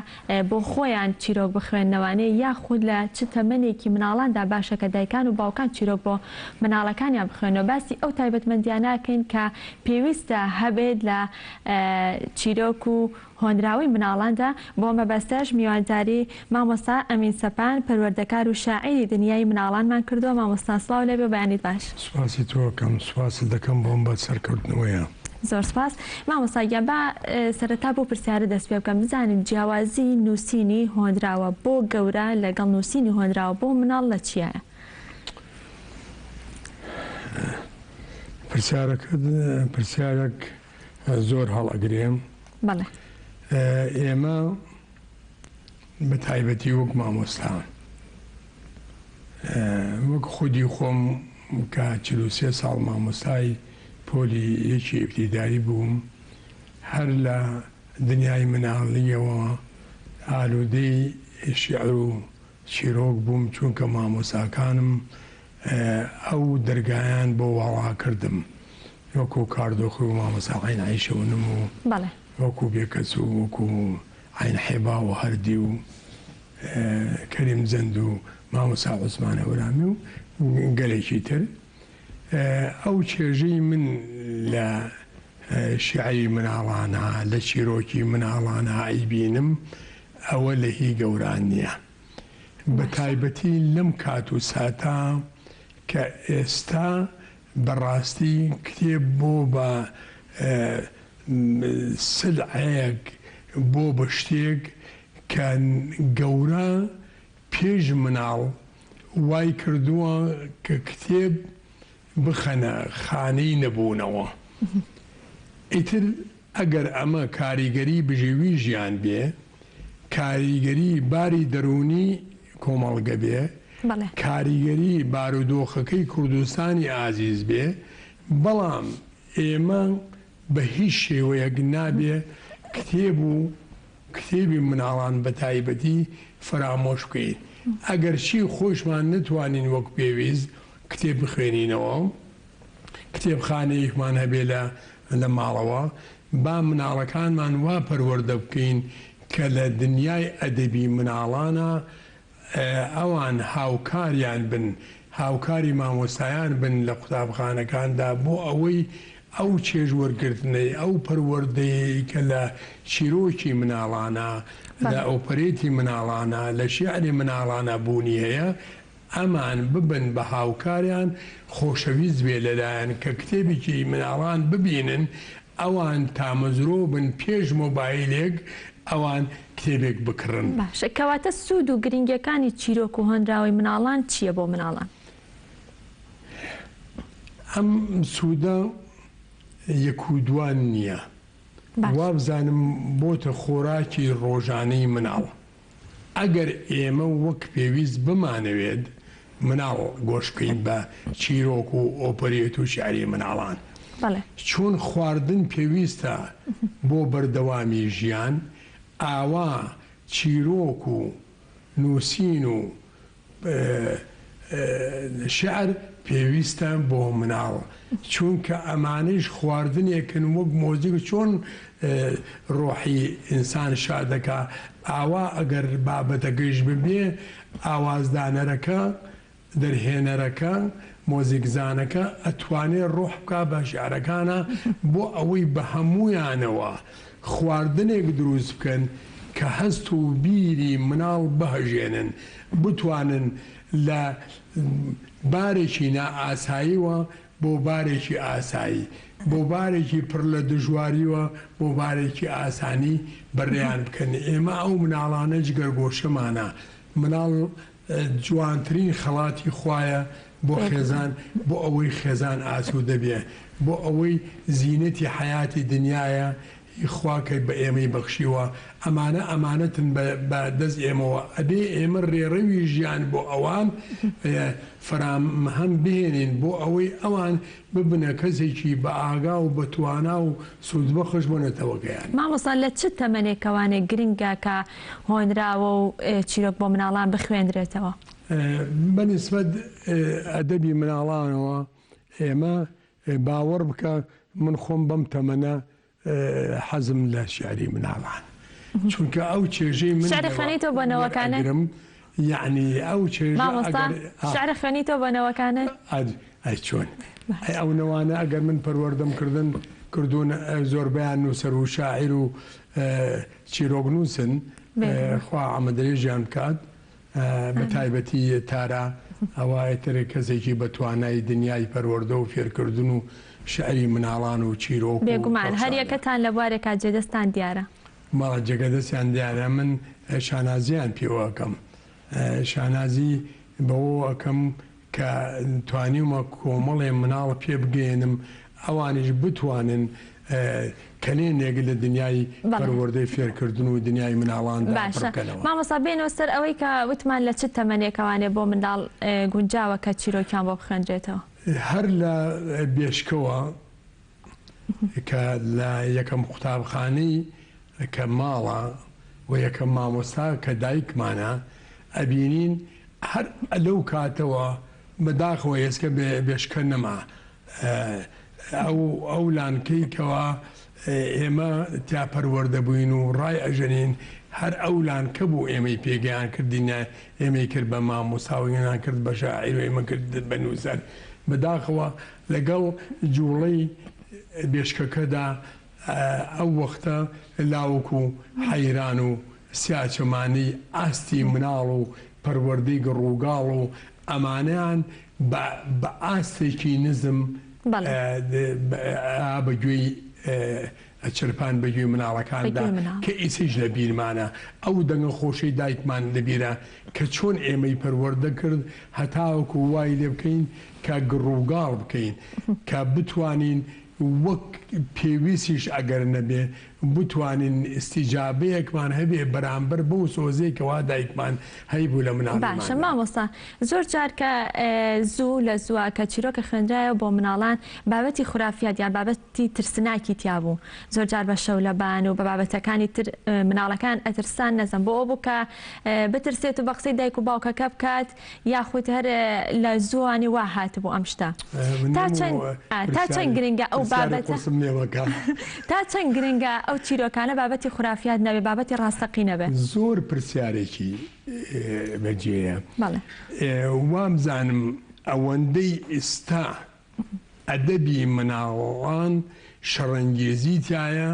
S1: بۆ خۆیان چیرۆک بخوێندنەوانێ یاخود لە چ تەمەنێکی مناڵاندا باشە کە دایکان و باوکان چیرۆک بۆ مناڵەکانیان بخوێنەوە. باسی ئەو تایبەتمەندیانەکەین کە پێویستە هەبێت لە چیرۆک و هۆنراوی مناڵاندا. بۆ مەبەستەش میوانداری مامۆستا ئەمین سەپان پەروەردەکار و شاعیری دنیای مناڵانمان کردووە. مامۆستا سڵاو لێبێ بەیانیت باش.
S7: سوپاسی تۆکەم سوپاس دەکەم بۆم بە سەرکەوتنەوەیە.
S1: زۆر سپاس مامۆستاگیان بە سەرەتا بۆ پرسیارە دەست پێ بکەم بزانین جیاوازی نووسینی هۆنراوە بۆ گەورە لەگەڵ نووسینی هۆنراوە بۆ مناڵ لە چییە؟
S7: پرسیارێک زۆر هەڵئەگرێم.
S1: بەڵێ
S7: ئێمە بە تایبەتی وەک مامۆستا وەک خودی خۆم کە 43 ساڵ مامۆستای پۆلی یەکی ئیبتیدایی بووم هەر لە دنیای مناڵیەوە ئالوودەی شیعر و چیرۆک بووم چونکە مامۆستاکانم ئەو دەرگایان بۆ واڵاکردم وەکو کاردۆخی و مامۆستا عین عیشەونم و وەکو بێکەس و وەکو عین حێبا و هەردی و کەریم زەند و مامۆستا عوسمانە وەرامی و گەلێکی تر. ئەو چێژەی من لە شیعری مناڵانە لە چیرۆکی مناڵانە ئەیبینم ئەوە لە هی گەوران نییە. بە تایبەتی لەم کات و ساتا کە ئێستا بەڕاستی کتێب بۆ بە سلعەیەک بۆ بە شتێک کە گەورە پێش مناڵ وای کردووە کە کتێب بخەنە خانەی نەبوونەوە. ئیتر ئەگەر ئەمە کاریگەری بژێوی ژیان بێ کاریگەری باری دەرونی کۆمەڵگە بێ کاریگەری بارودۆخەکەی کوردستانی ئازیز بێ بەڵام ئێمە بە هیچ شێوەیەک نابێ کتێب و کتێبی مناڵان بە تایبەتی فرامۆش بکەین. ئەگەر چی خۆشمان نتوانین وەک پێویست کتێب بخوێنینەوە کتێبخانەیەکمان هەبێ لە ماڵەوە با مناڵەکانمان وا پەروەردە بکەین کە لە دنیای ئەدەبی مناڵانە ئەوان هاوکاریان بن هاوکاری مامۆستایان بن لە قوتابخانەکاندا بۆ ئەوەی ئەو چێژوەرگرتنەی ئەو پەروەردەیە کە لە چیرۆکی مناڵانە لە ئۆپەرێتی مناڵانە لە شیعری مناڵانە بوونی هەیە ئەمان ببن بە هاوکاریان خۆشەویست بێ لەلایەن کە کتێبێکی مناڵان ببینن ئەوان تامەزرۆ بن پێش مۆبایلێک ئەوان کتێبێک بکڕن.
S1: باشە کەواتە سوود و گرنگیەکانی چیرۆک و هۆنراوی مناڵان چییە بۆ مناڵان؟
S7: ئەم سوودە یەک و دوان نییە. وا بزانم بۆتە خۆراکی ڕۆژانەی مناڵ ئەگەر ئێمە وەک پێویست بمانەوێت مناڵ گۆشتکەین بە چیرۆک و ئۆپەرێت و شعری مناڵان چۆن خواردن پێویستە بۆ بەردەوامی ژیان ئاوا چیرۆک و نووسین و شعر پێویستە بۆ مناڵ چونکە ئەمانەش خواردنێکن وەک مۆزیک چۆن ڕۆحی ئینسان شادەکە ئاوا ئەگەر بابەتەکەیش ببێ ئاوازدانەرەکە دەرهێنەرەکە مۆزیکزانەکە ئەتوانێت ڕۆح بکە بە شعرەکانە بۆ ئەوەی بە هەمویانەوە خواردنێک دروست بکەن کە هەست و بیری مناڵ بەهەژێنن بتوانن لە بارێکی نائاساییوە بۆ بارێکی ئاسایی بۆ بارێکی پڕ لە دژواریوە بۆ بارێکی ئاسانی بەڕێیان بکەن ئێمە ئەو مناڵانە جگەرگۆشەمانە مناڵ جوانترین خەڵاتی خوایە بۆ خێزان بۆ ئەوەی خێزان ئاسوودە بێ بۆ ئەوەی زیینەتی حیاتی دنیاە خواکە بە ئێمەی بەخشیوە ئەمانە ئەمانەتن بە دەست ئێمەوە ئەبێ ئێمە ڕێڕەوی ژیان بۆ ئەوان فراهەم بهێنین بۆ ئەوەی ئەوان ببنە کەسێکی بە ئاگا و بە توانا و سوودبەخش بۆنێتەوەگەیان.
S1: مامۆستا لە چ تەمەنێکەوانێک گرنگە کە هۆنراوە و چیرۆک بۆ مناڵان بخوێندرێتەوە؟
S7: بەنسبەت ئەدەبی مناڵانەوە ئێمە باوەڕ بکە من خۆم بەم تەمەنە حەزم لە شعری مناڵان چونکە ئەو چێژەی من
S1: شعری خوێنیتەوە بۆ نەوەکانە
S7: یعنی ئەو
S1: شعری خوێنیتەوە بۆ نەوەکانە
S7: ئەی چۆن ئەو نەوانە ئەگەر من پەروەردەم کردوون زۆربیان نووسەر و شاعیر و چیرۆک نووسن خوا ئامادەرێژیان بکات بە تایبەتی تارە ئەوایەتەرێک کەسێکی بە توانای دنیای پەروەردە و فێرکردن و شعری مناڵان و چیرۆک
S1: بێگومان هەریەکەتان لە بوارێکا جێدەستان دیارە
S7: ماڵە جێگەدەستیان دیارە من شانازیان پێوەکەم شانازی بەوە ئەەکەم کە توانیمە کۆمەڵێ مناڵ پێ بگەێنم ئەوانش بتوانن کەنێنێک لە دنیای پەروەردەی فێرکردن و دنیای مناڵاندا بڕکەنەوە.
S1: مامۆستا بێنەوە سەر ئەوەی کە وتمان لە چ تەمەنێکەوانێ بۆ منداڵ گونجاوە کە چیرۆکیان بۆ بخوێنرێتەوە؟
S7: هەر لە بێشکەوە کە لە یەکەم قوتابخانەی کە ماڵە و یەکەم مامۆستا کە دایکمانە ئەبینین هەر لەو کاتەوە بەداخەوە ئێسکە بێشکە نەما ئەو لانکەیکەوە ئێمە تا پەروەردە بووین و ڕای ئەژەنین هەر ئەو لانکە بوو ئێمەی پێگەیان کردینە ئێمەی کرد بە مامۆساویان کرد بە شاعیر و ئێمە کرد بە نووسەر بەداخەوە لەگەڵ جوڵەی بێشکەکەدا ئەو وەختە لاوەک و حەیران و سیاچەمانی ئاستی مناڵ و پەروەردەی ڕووگاڵ و ئەمانیان بە ئاستێکی نزم بەگوێی چرپان بەگوێی مناڵەکاندا کە ئیسیش لە بیرمانە ئەو دەنگە خۆشەی دایکمان لەبیرە کە چۆن ئێمەی پەروەردە کرد هەتاوەکو وای لێ بکەین کە گڕووگاڵ بکەین کە بتوانین وەک پێویستیش ئەگەر نەبێ بتوانین ئستیجابەیەکمان هەبێ بەرامبەر بەو سۆزەیەکەوا دایکمان هەیبوو لە مناڵمان.
S1: باشە مامۆستا زۆر جار کە زوو لە زووە کە چیرۆکە خوێندرایە بۆ مناڵان بابەتی خورافیات یان بابەتی ترسناکی تیابوو زۆر جار بە شەولەبان و بە بابەتەکانی تر مناڵەکان ئەترسان نەزم بۆ ئەو بوو کە بترسێت و بە قسەی دایک و باوکەکە بکات یاخود هەر لە زووانی وا هاتبوو ئەم شتە تا چەند گرنگە ئەو بابەتە تا چەند گرنگە ئەو چیرۆکانە بابەتی خورافیات نەبێ بابەتی ڕاستەقی نەبێ؟
S7: زۆر پرسیارێکی بەجێیە وامزانم ئەوەندەی ئێستا ئەدەبی مناڵان شەڕەنگێزی تایە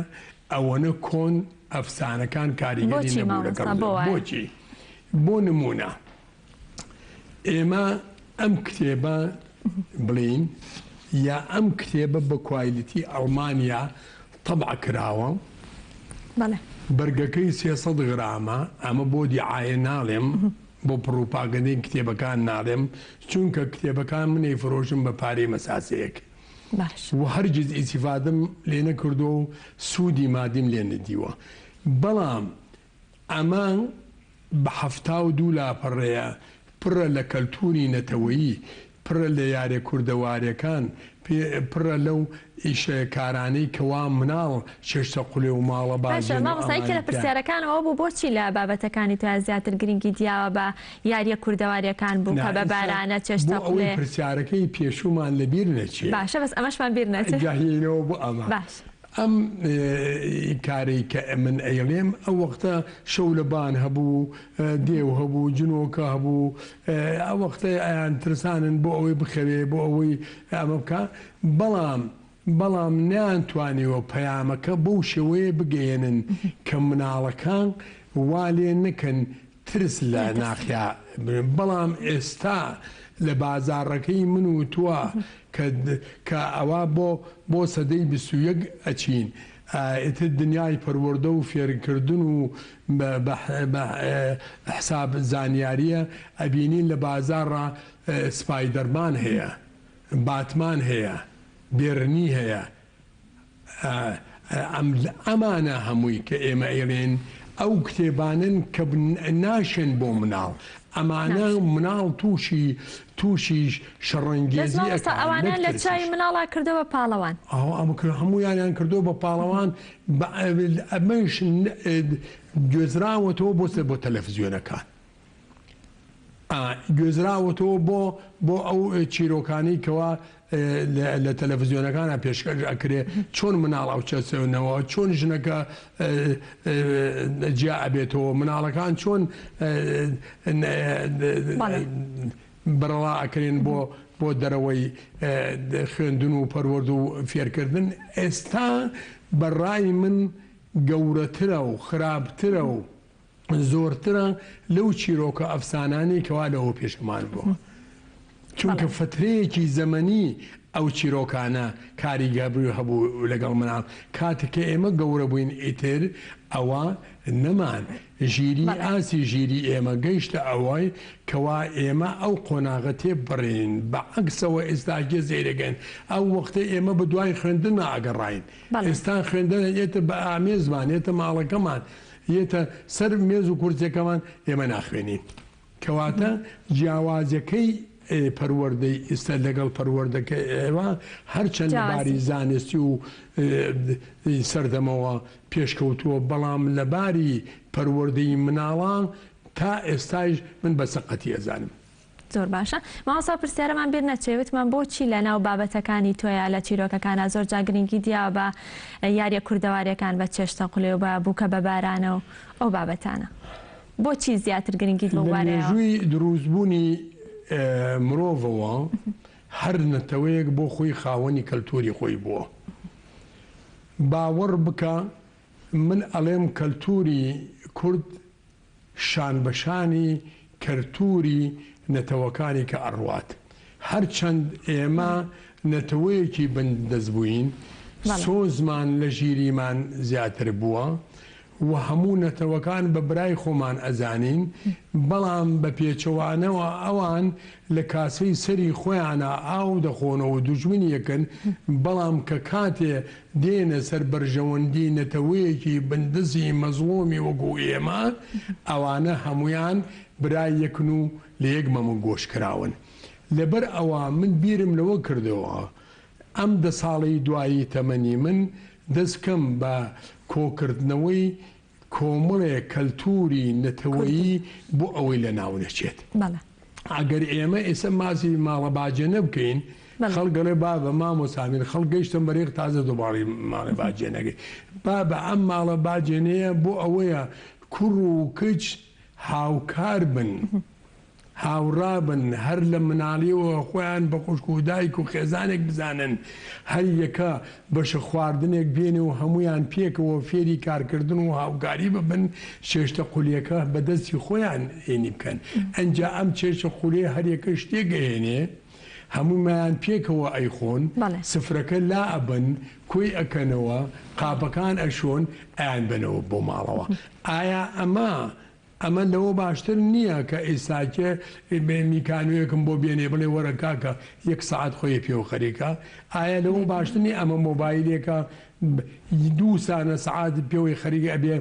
S7: ئەوەنە کۆن ئەفسانەکان کاریگەری بۆچی بۆ نمونە ئێمە ئەم کتێبە بڵین یا ئەم کتێبە بە کوایلیتی ئەڵمانیا طبع کراوە بەرگەکەی 300 غرامە ئەمە بۆ دیعاە ناڵێم بۆ پڕوپاگەندەی کتێبەکان ناڵێم چونکە کتێبەکان منەی فرۆشم بە پارەی مەساسەیەک و هەرگیز ئیسیفادەم لێ نەکردو و سوودی مادیم لێ نەدیوە بەڵام ئەمان بە 72 لاپەڕەیە پڕە لە کەلتوری نەتەوەیی پڕە لە یارێ کوردەوارەکان پڕە لەو ئیشکارانەی کەوا مناڵ شێشتە قولێ و ماڵە
S1: باشمەسایکە لە پرسیارەکانەوە بوو بۆچی لە بابەتەکانی تو زیاتر گرنگی دیاوە بە یاریە کوردەواریەکان بوو کە بە بارانە چێشتە قولێ
S7: پرسیارەکەی پێشومان لەبیر نەچێت
S1: باشە بەس ئەمەشمان بیر نەچێت
S7: جاهینەوە بۆ ئەمە باش ئەم کارێک کە من ئەیڵێم ئەو وەختە شەو لەبان هەبوو دێو هەبوو جنۆکە هەبوو ئەو وەختە ئەیان ترسانن بۆ ئەوەی بخەوێ بۆ ئەوەی ئەمە بکە بەڵام نیانتوانیەوە پەیامەکە بەو شێوەیە بگەێنن کە مناڵەکان وا لێ نەکەن ترس لە ناخیا بەڵام ئێستا لە بازاڕەکەی من و تووە کە ئەوە بۆ سەدەی 21 ئەچین ئێتر دنیای پەروەردە و فێرکردن و حساب زانیاریە ئەبینین لە بازاڕە سپایدەرمان هەیە باتمان هەیە بێرنی هەیە ئەمانە هەمووی کە ئێمە ئێڵێن ئەو کتێبانن کە ناشێن بۆ مناڵ ئەمانە مناڵ تووشی شەڕەنگێزی
S1: ئەوانە لە چای مناڵا کردەوە پاڵەوان
S7: هەموویانیان کردو بە پاڵەوان ئەمەش گوێزراوەتەوە بۆ تەلەڤیزیۆنەکان گوێزراوەتەوە بۆ ئەو چیرۆکانی کەوا لە تەلەڤیزیۆنەکانە پێشکەش ئەکرێ چۆن مناڵ ئەو چەسەوەنەوە چۆن ژنەکە جیا ئەبێتەوە مناڵەکان چۆن بڕڵا ئەکرێن بۆ دەرەوەی خوێندن و پەروەرد و فێرکردن ئێستا بەڕای من گەورەترە و خراپترە و زۆرترە لەو چیرۆکە ئەفسانانی کەوا لەەوە پێشمان بووە چونکە فترەیەکی زەمەنی ئەو چیرۆکانە کاریگەبروی هەبوو لەگەڵ مناڵ کاتێککە ئێمە گەورە بووین ئیتر ئەوە نەمان ژیری ئاسی ژیری ئێمە گەیشتە ئەوەی کەوا ئێمە ئەو قۆناغە تێ بڕین بە عەکسەوە ئێستاگە زێرەگەن ئەو وەختە ئێمە بە دوای خوێندنە ئاگەڕین ئێستا خوێندن ئێتە بە ئامێزمان ئێتە ماڵەکەمان یێتە سەر مێز و کورسەکەمان ئێمە ناخوێنین کەواتە جیاوازەکەی پەروەردەی ئێستا لەگەڵ پەروەردەکە ئێوە هەرچەند باری زانستی و سەردەمەوە پێشکەوتووە بەڵام لەباری پەروەردەی مناڵان تا ئێستاش من بە سەقەتی ئەزانم.
S1: زۆر باشە ماوەسا پرسیارەمان بیر نەچێوتمان بۆچی لە ناو بابەتەکانی تۆیە لە چیرۆکەکانە زۆر جاگرنگی دیا بە یاریە کوردەوارەکان بە چێشتە قولێ و بە بووکە بە بارانە و ئەو بابەتانە بۆچی زیاتر گرنگیت بۆ وارەیە
S7: ژووی دروستبوونی مرۆڤەوە هەر نەتەوەیەک بۆ خۆی خاوەنی کەلتوری خۆی بووە باوەڕ بکە من ئەڵێم کەلتوری کورد شان بەشانی کەلتوری نەتەوەکانی کە ئەڕوات هەرچەند ئێمە نەتەوەیەکی بەندەست بووین سۆزمان لە ژیریمان زیاتر بووە و هەموو نەتەوەکان بە برای خۆمان ئەزانین بەڵام بە پێچەوانەوە ئەوان لە کاسەی سەری خۆیانە ئاو دەخۆنەوە دوژمنی یەکەن بەڵام کە کاتێ دێنە سەر بەرژەوەندی نەتەوەیەکی بەندەزی مەزڵۆمی وەگو ئێمە ئەوانە هەمویان برای یەکن و لە یەک مەمە گۆشکراون لەبەر ئەوە من بیرم لەوە کردەوە ئەم 10 ساڵی دوایی تەمەنی من دەستکەم بە کۆکردنەوەی کۆمەڵێک کەلتوری نەتەوەیی بۆ ئەوەی لە ناو نەچێت ئەگەر ئێمە ئێستا ماسی ماڵە باجێنە بکەین خەڵگەڵێ با بە مامۆسامین خەڵگەیشتم بەرێک تازە دووباڕی ماڵە باجێنەکەی با بە ئەم ماڵە باجێنەیە بۆ ئەوەیە کوڕ و کچ هاوکار بن هاوڕابن هەر لە مناڵیەوە خۆیان بە خوشک و دایک و خێزانێک بزانن هەر یەکە بەشە خواردنێک بێنێ و هەمویان پێکەوە فێری کارکردن و هاوکاری ببن چێشتە قولیەکە بەدەستی خۆیان هێنی بکەن ئەنجا ئەم چێشتە قولێ هەریەکە شتێگەهێنێ هەموومایان پێکەوە ئەیخۆن سفرەکە لا ئەبن کۆی ئەکەنەوە قاپەکان ئەشۆن ئەیان بنەوە بۆ ماڵەوە ئایا ئەمە لەوە باشتر نییە کە ئێستاکە میکانویەکم بۆ بێنێ بڵێ وەرە کاکە 1 ساعت خۆی پێوە خەریکە ئایا لەوە باشتر نیە ئەمە مۆبایلێکە 2 سانە سعات پێوەی خەریکە ئەبێ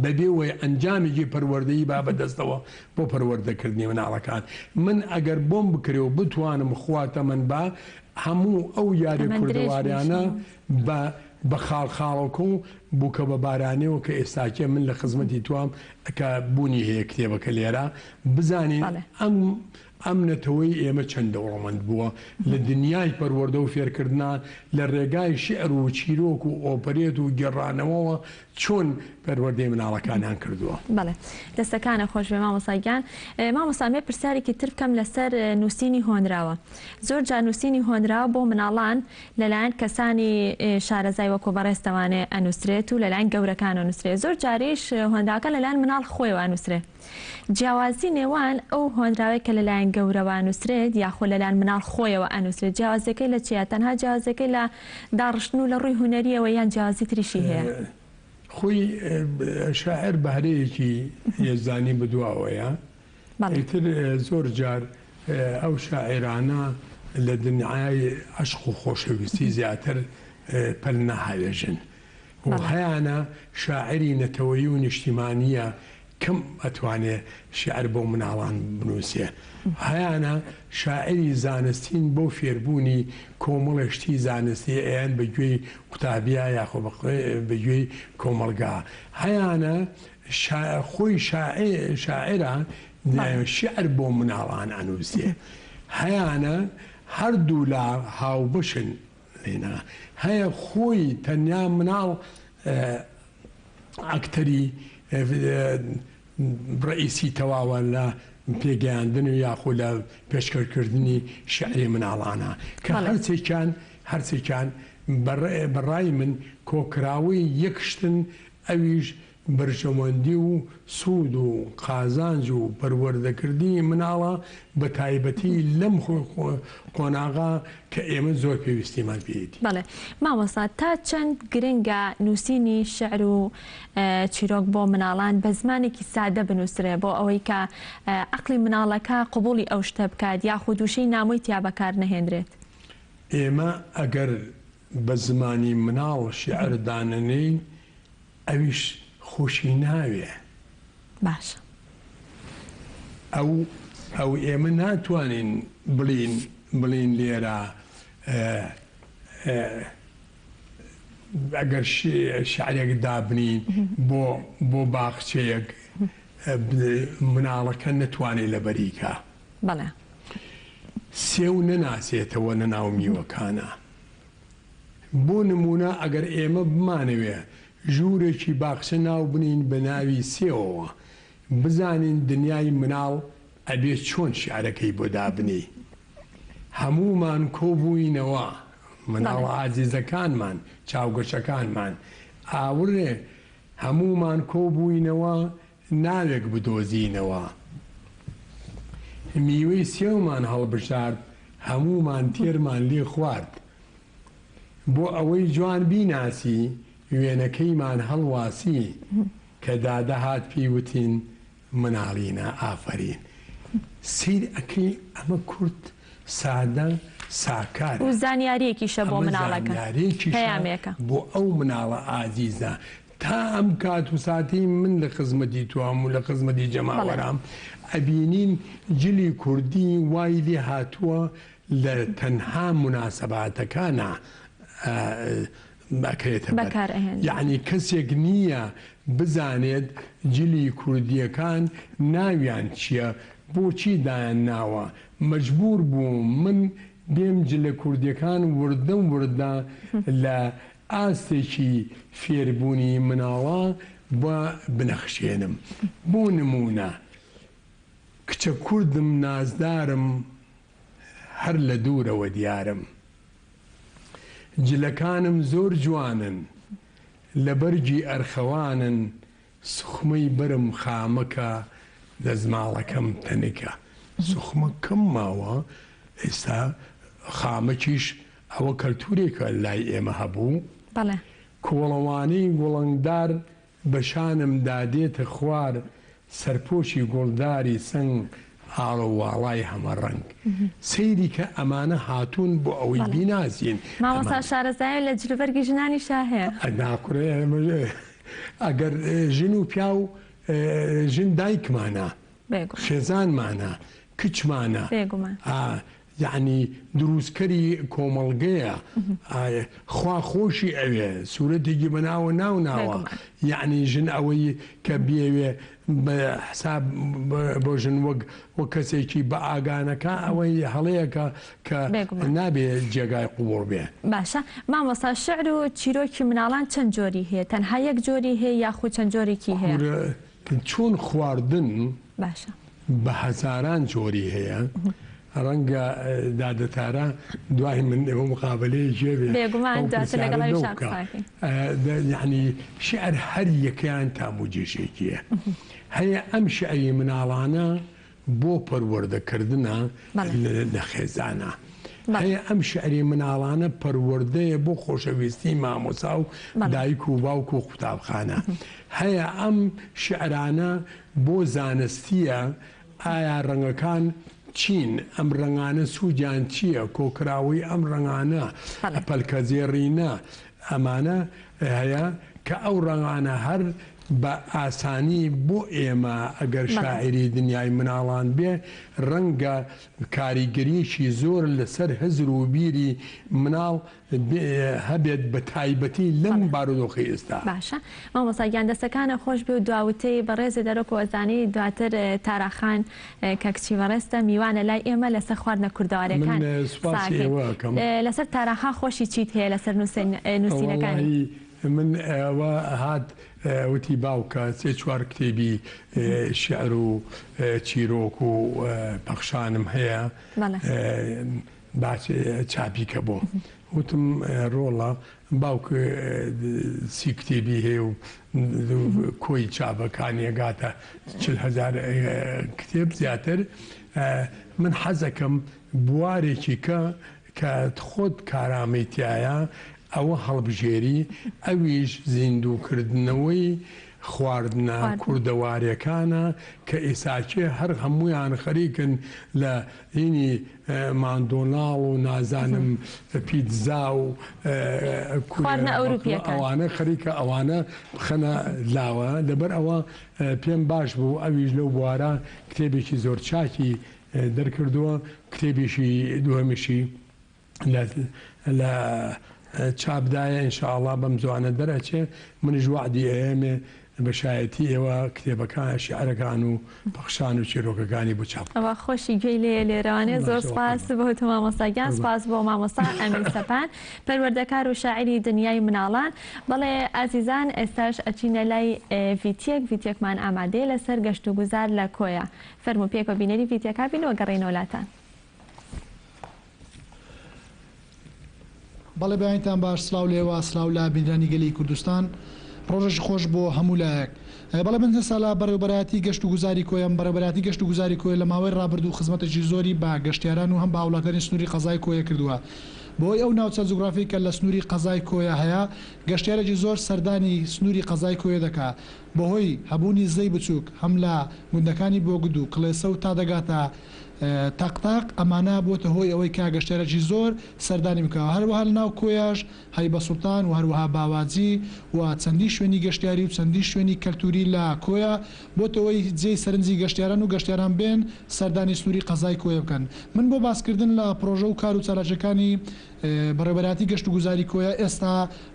S7: بەبێ وی ئەنجامێکی پەروەردەیی با بەدەستەوە بۆ پەروەردەکردنی مناڵەکان من ئەگەر بۆم بکرێ و بتوانم خواتە من با هەموو ئەو یاری کوردەواریانە بە خاڵخاڵەکە و بووکە بە بارانەوە کە ئێستاکێ من لە خزمەتی توام کە بوونی هەیە کتێبەکە لێرە بزانین ئەم نەتەوەی ئێمە چەند دەوڵەمەند بووە لە دنیای پەروەردە و فێرکردنا لە ڕێگای شعر و چیرۆک و ئۆپەرێت و گێڕانەوەەوە چۆن پەروەردەی مناڵەکانیان کردووە.
S1: بەڵێ دەستەکانە خۆش بێ مامۆستاگیان. مامۆستامێ پرسیارێکی تر بکەم لەسەر نووسینی هۆنراوە. زۆر جار نووسینی هۆنراوە بۆ مناڵان لەلایەن کەسانی شارەزای وەکو بەڕێستەوانێ ئەنووسرێت و لەلایەن گەورەکان ئەنووسرێت. زۆر جاریش هۆندراوەکە لەلایەن مناڵ خۆیەوە ئەنووسرێت. جیاوازی نێوان ئەو هۆنراوەی کە لەلایەن گەورەوە ئەنووسرێت یاخۆ لەلایەن مناڵ خۆیەوە ئەنووسرێت جیاوازەکەی لە چیە؟ تەنها جیاوازەکەی لە داڕشتن و لە ڕووی هونەریەوە یان جیاوازی تریشی هەیە؟
S7: خۆی شاعر بەهرەیەکی هێزانی بدواوەیە ئیتر زۆر جار ئەو شاعرانە لە دنیای عەشق و خۆشەویستی زیاتر پەل نەهاوێژن و هەیانە شاعری نەتەوەیی و نیشتیمانیە کەم ئەتوانێت شعر بۆ مناڵان بنووسێ هەیانە شاعری زانستین بۆ فێربوونی کۆمەڵێشتی زانستی ئەیان بەگوێی قوتابیا یاخۆ بەگوێی کۆمەلگا هەیانە خۆی شاعرە شعر بۆ مناڵان ئەنووسێ هەیانە هەردوو لە هاوبەشن لێنا هەیە خۆی تەنیا مناڵ ئەکتەری ڕئیسی تەواوە لە پێگەیاندن و یاخۆ لە پێشکەشکردنی شعری مناڵانە کە هەرچێکیان بەڕای من کۆکراوی یەکشتن ئەویش بەرژەوەندی و سوود و قازانج و پەروەردەکردنی مناڵە بە تایبەتی لەم قۆناغا کە ئێمە زۆر پێویستیمان پێیەتی.
S1: بەڵێ مامۆستا تا چەند گرنگە نووسینی شعر و چیرۆک بۆ مناڵان بە زمانێکی سادە بنووسرێ بۆ ئەوەی کە عەقلی مناڵەکە قبوڵی ئەو شتە بکات یاخود دووشەی نامۆی تیا بەکار نەهێنرێت.
S7: ئێمە ئەگەر بە زمانی مناڵ شعر دانەنەی ئەویش خۆشی ناوێ
S1: باش
S7: ئەو ئێمە ناتوانین بڵین لێرە ئەگەر شعرێک دابنین بۆ باخچەیەک مناڵەکە نەتوانێت لە بەریکە
S1: بەڵێ
S7: سێو نەناسێتەوە نەناو میوەکانە بۆ نمونە ئەگەر ئێمە بمانەوێ ژوورێکی باخچە ناو بنین بە ناوی سێەوە بزانین دنیای مناڵ ئەبێ چۆن شعرەکەی بۆ دابنی هەمومان کۆبووینەوە مناڵ عازیزەکانمان چاوگەشەکانمان ئاورێ هەمومان کۆبووینەوە ناوێک بدۆزینەوە میوەی سێومان هەڵبژارد هەمومان تێرمان لێ خوارد بۆ ئەوەی جوان بیناسی وێنەکەیمان هەڵواسی کە دادەهات پێیوتین مناڵینە ئافرین سیر ئەکەی ئەمە کورت سادە ساکار
S1: و زانیاریەکیشە بۆ مناڵەکە پەیامێکە
S7: بۆ ئەو مناڵە ئازیزە تا ئەم کات و ساتی من لە خزمەتی توام و لە خزمەتی جەماوەرام ئەبینین جلی کوردی وای لێ هاتووە لە تەنها مناسەباتەکانە یعنی کەسێک نییە بزانێت جلی کوردیەکان ناویان چییە بۆچی دایان ناوە مەجبور بووم من بێم جلە کوردیەکان وردە لە ئاستێکی فێربوونی مناڵە بە بنەخشێنم بۆ نمونە کچە کوردم نازدارم هەر لە دوورەوە دیارم جلەکانم زۆر جوانن لە بەرگی ئەرخەوانن سوخمەی بەرم خامەکە دەزماڵەکەم تەنێکە سوخمە کەم ماوە ئێستا خامەکیش ئەوە کەلتورێکە لای ئێمە هەبوو کۆڵەوانەی گوڵنگدار بەشانم دادێتە خوار سەرپۆشی گوڵداری سنگ ئاڵەواڵای هەمە ڕنگ سەیری کە ئەمانە هاتوون بۆ ئەوەی بینازین
S1: مامۆستا شارەزای لە جلوبەرگی ژنانی شاهەیە
S7: ئەگەر ژن و پیا و ژن دایکمانە خێزانمانە کچمانە یعنی دروستکەری کۆمەڵگەیە خوا خۆشی ئەوێ سوورەتێکی بەناوە ناوناوە یعنی ژن ئەوەی کە بێوێ بە حساب بۆ ژن وەک کەسێکی بە ئاگانەکە ئەوەی هەڵەیەکە کە نابێ جێگای قوبوڵ بێ.
S1: باشە مامۆستا شعر و چیرۆکی مناڵان چەند جۆری هەیە تەنها یەک جۆری هەیە یاخود چەند جۆرێکی هەیە؟
S7: چۆن خواردن
S1: باشە
S7: بە هەزاران جۆری هەیە. ڕەنگە دادەتارە دوای من ئەوە مقابلەیە ژێبێ یعنی شعر هەر یەکەیان تاموجێشێکیە هەیە ئەم شعری مناڵانە بۆ پەروەردەکردنە لە خێزانە هەیە ئەم شعری مناڵانە پەروەردەیە بۆ خۆشەویستی مامۆسا و دایک و باوک و قوتابخانە هەیە ئەم شعرانە بۆ زانستیە ئایا ڕەنگەکان چین ئەم ڕەنگانە سوودیان چییە کۆکراوی ئەم ڕەنگانە پەلکەزێڕینە ئەمانە هەیە کە ئەو ڕەنگانە هەر بە ئاسانی بۆ ئێمە ئەگەر شاعری دنیای مناڵان بێ ڕەنگە کاریگەریشی زۆر لەسەر هەزر و بیری مناڵ هەبێت بە تایبەتی لەم بارودۆخی ئێستا.
S1: باشە مامۆستا گیاندەستەکانە خۆش بێ و داوتەی بەڕێزی دەرۆک وەزانی دواتر تاراخان کە کچی بەڕێستە میوانە لای ئێمە لەسەر خواردنە کوردەوارەکان لەسەر تاراخان خۆشی چیت هەیە لەسەر نووسینەکانی؟
S7: من ئەوە هات وتی باوکە سێ چوار کتێبی شعر و چیرۆک و پەخشانم هەیە چاپیکە بۆ وتم ڕۆڵە باوک سی کتێبی هەیە و کۆی چاپەکانی ئەگاتە 40,000 کتێب زیاتر من حەزەکەم بوارێکی کە خۆت کارامەیتایە ئەوە هەڵبژێری ئەویش زیندووکردنەوەی خواردنە کوردەوارەکانە کە ئێساچێ هەر هەمویان خەریکن لە هینی ماندۆناڵ و نازانم پیتزا و ئەوانە خەریکە ئەوانە بخەنە لاوە لەبەر ئەوە پێم باش بوو ئەویش لەو بوارە کتێبێکی زۆر چاکی دەرکردووە کتێبێکی دووەمیشی لە چاپدایە ئینشاءڵڵا بەم زوانە دەرەچێ منیش وعدی ئێمێ بەشایەتی ئێوە کتێبەکان شیعرەکان و پەخشان و چیرۆکەکانی بۆ چاپ.
S1: ئەوە خۆشی گوێی لێ لێرەوانێ زۆر سپاس بۆ مامۆستاگیان سپاس بۆ مامۆستا ئەمین سەپان پەروەردەکار و شاعری دنیای مناڵان. بەڵێ ئازیزان ئێستاش ئەچینە لای ڤیدیۆکمان ئامادەیە لەسەر گەشت و گوزار لە کۆیە فەرمو پێکەوە بینەری ڤیدیۆکە بینەوە گەڕێنەوە لاتان.
S8: بەڵێ بەیانتان باش سلااو لێوە سلااو لە بینرانی گەلی کوردستان ڕۆژەش خۆش بۆ هەموو لایەک بەڵێ من سالا بەڕێوبەتی گەشت و گوزاری کۆیان بەڕێبەتی گەشت و گوزاری کۆی لە ماوەی ڕابردوو خزمەتێکی زۆری با گەشتیاران و هەم باوڵاتانی سنووری قەزای کۆیە کردووە بۆی ئەو ناوچە جوگرافی کە لە سنووری قەزای کۆیە هەیە گەشتیارێکی زۆر سەردانی سنووری قەزای کۆیە دەکات بەهۆی هەبوونی زەی بچووک هەم لە گوندەکانی بۆ گود و کڵێسە و تا دەگاتە تاقتاق ئەمانە بۆتە هۆی ئەوەی کا گەشتێرەی زۆر سەردانی بکەوە هەروەها لە ناو کۆیاش هەی بە سوڵتان و هەروەها باواجی و چەندی شوێنی گەشتیاری و چەندی شوێنی کەلتوری لە کۆیە بۆتەوەی جێی سەرنجی گەشتیاران و گەشتیاران بێن سەردانی سنووری قەزای کۆیە بکەن من بۆ باسکردن لە پرۆژە و کار و چالاکەکانی بەڕێبەراتی گەشت و گوزاری کۆیە ئێستا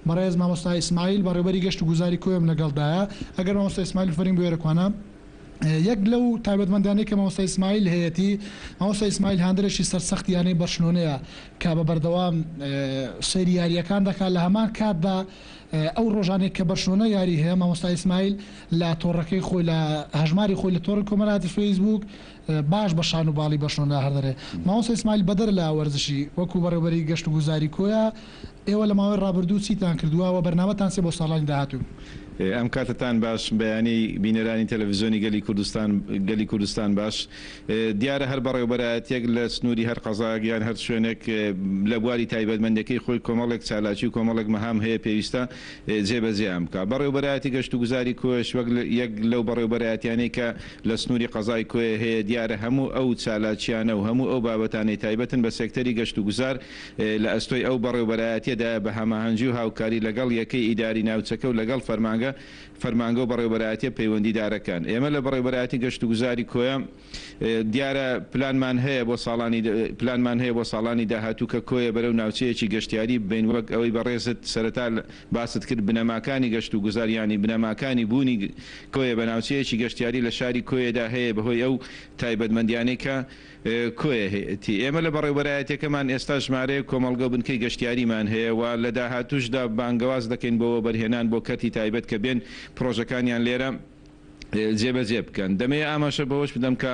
S8: بەڕێز مامۆستا ئیسماعیل بەڕێبەری گەشت و گوزاری کۆیم لەگەڵدایە ئەگەر مامۆستا ئیسماعیل فەرین بوێرەکوانە یەک لەو تایبەتمەندانەی کە مامۆستا ئیسماعیل هەیەی مامۆستا ئیسماعیل هاندرێکی سەرسەختیانەی بەرشلۆنەیە کە بە بەردەوام سەیری یاریەکان دەکات لە هەمان کاتدا ئەو ڕۆژانێک کە بەرشلۆنە یاری هەیە مامۆستا ئیسماعیل لە تۆڕەکەی خۆی لە هەژماری خۆی لە تۆڕی کۆمەڵاتی فەیسبوک باش بە شان و باڵی بەرشلۆنە هەردەرێ مامۆستا ئیسماعیل بەدەر لە وەرزشی وەکو بەڕێوەبەری گەشت و گوزاری کۆیە ئێوە لە ماوەی ڕابردوو چیتان کردووە و بەرنامەتان سێ بۆ ساڵانی داهاتوو
S9: ئەم کاتتان باش بەیانی بینەرانی تەلەڤیزیۆنی گەلی کوردستان باش دیارە هەر بەڕێوەبەرایەتێک لە سنووری هەر قەزاگیان هەر شوێنێک لە بواری تایبەتمەندەکەی خۆی کۆمەڵێک چالاکی و کۆمەڵێک مەهام هەیە پێویستە جێبەجێ بکە بەڕێوەبەرایەتی گەشت و گوزاری کۆش وەک یەک لەو بەڕێوەبەرایەتیانەی کە لە سنووری قەزای کۆیە هەیە دیارە هەموو ئەو چالاکیانە و هەموو ئەو بابەتانەی تایبەتن بە سێکتەری گەشت و گوزار لە ئەستۆی ئەو بەڕێوەبەرایەتیەدا بە هەماهەنگی و هاوکاری لەگەڵ یەکەی ئیداری ناوچەکە و لەگەڵ فەرمانگە کۆمەلگە فەرمانگە و بەڕێوەبەرایەتیە پەیوەندیدارەکان ئێمە لە بەڕێوەبەرایەتی گەشت و گوزاری کۆیە دیارە پلانمان هەیە بۆ ساڵانی داهاتوو کە کۆیە بەرەو ناوچەیەکی گەشتیاری بین وەک ئەوەی بەڕێزت سەرەتا باست کرد بنەماکانی گەشت و گوزاریانی بنەماکانی بوونی کۆیە بە ناوچەیەکی گەشتیاری لە شاری کۆیەدا هەیە بەهۆی ئەو تایبەتمەندیانەی کە کۆیە هەیەی ئێمە لە بەڕێوەبەرایەتەکەمان ئێستا ژمارەیە کۆمەڵگە بنکەی گەشتیاریمان هەیە و لە داهاتووشدا بانگەواز دەکەین بۆەوە بەرهێنان بۆ کەتی تایبەت کە بێن پرۆژەکانیان لێرە جێبەجێ بکەن دەمەیە ئاماشە بەهۆش بدەم کە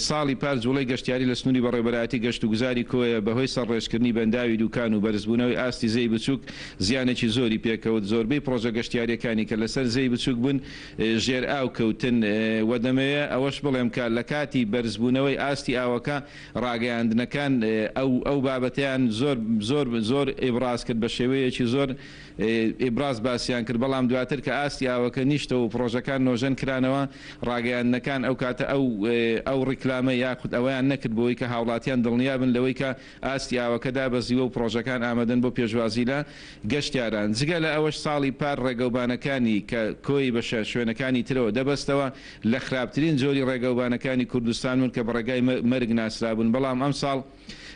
S9: ساڵی پار جوڵەی گەشتیاری لە سنووری بەڕێوەبەرایەتی گەشت و گوزاری کۆیە بەهۆی سەرڕێژکردنی بەنداوی دوکان و بەرزبوونەوەی ئاستی زەی بچووک زیانێکی زۆری پێکەوت زۆربەی پرۆژە گەشتیاریەکانی کە لەسەر زەی بچووک بوون ژێر ئاو کەوتن وە دەمەیە ئەوەش بڵێم کە لە کاتی بەرزبوونەوەی ئاستی ئاوەکە ڕاگەیاندنەکان ئەو بابەتیان زۆر ئێبراز کرد بە شێوەیەکی زۆر ئێبراز باسییان کرد بەڵام دواتر کە ئاستی ئاوەکە نیشتە و پرۆژەکان نۆژەن کرانەوە ڕاگەیاندنەکان ئەو کاتە ئەو ڕیکلامە یاخود ئەویان نەکرد بۆی کە هاوڵاتیان دڵنیابن لەوەی کە ئاستی ئاوەکەدا بەزیوە و پرۆژەکان ئامادەن بۆ پێشوازی لە گەشتیاران جگە لە ئەوەش ساڵی پار ڕێگەوبانەکانی کە کۆی بە شوێنەکانی ترەوە دەبەستەوە لە خراپترین جۆری ڕێگەوبانەکانی کوردستان من کە بەڕێگای مەرگ ناسرابوون بەڵام ئەم ساڵ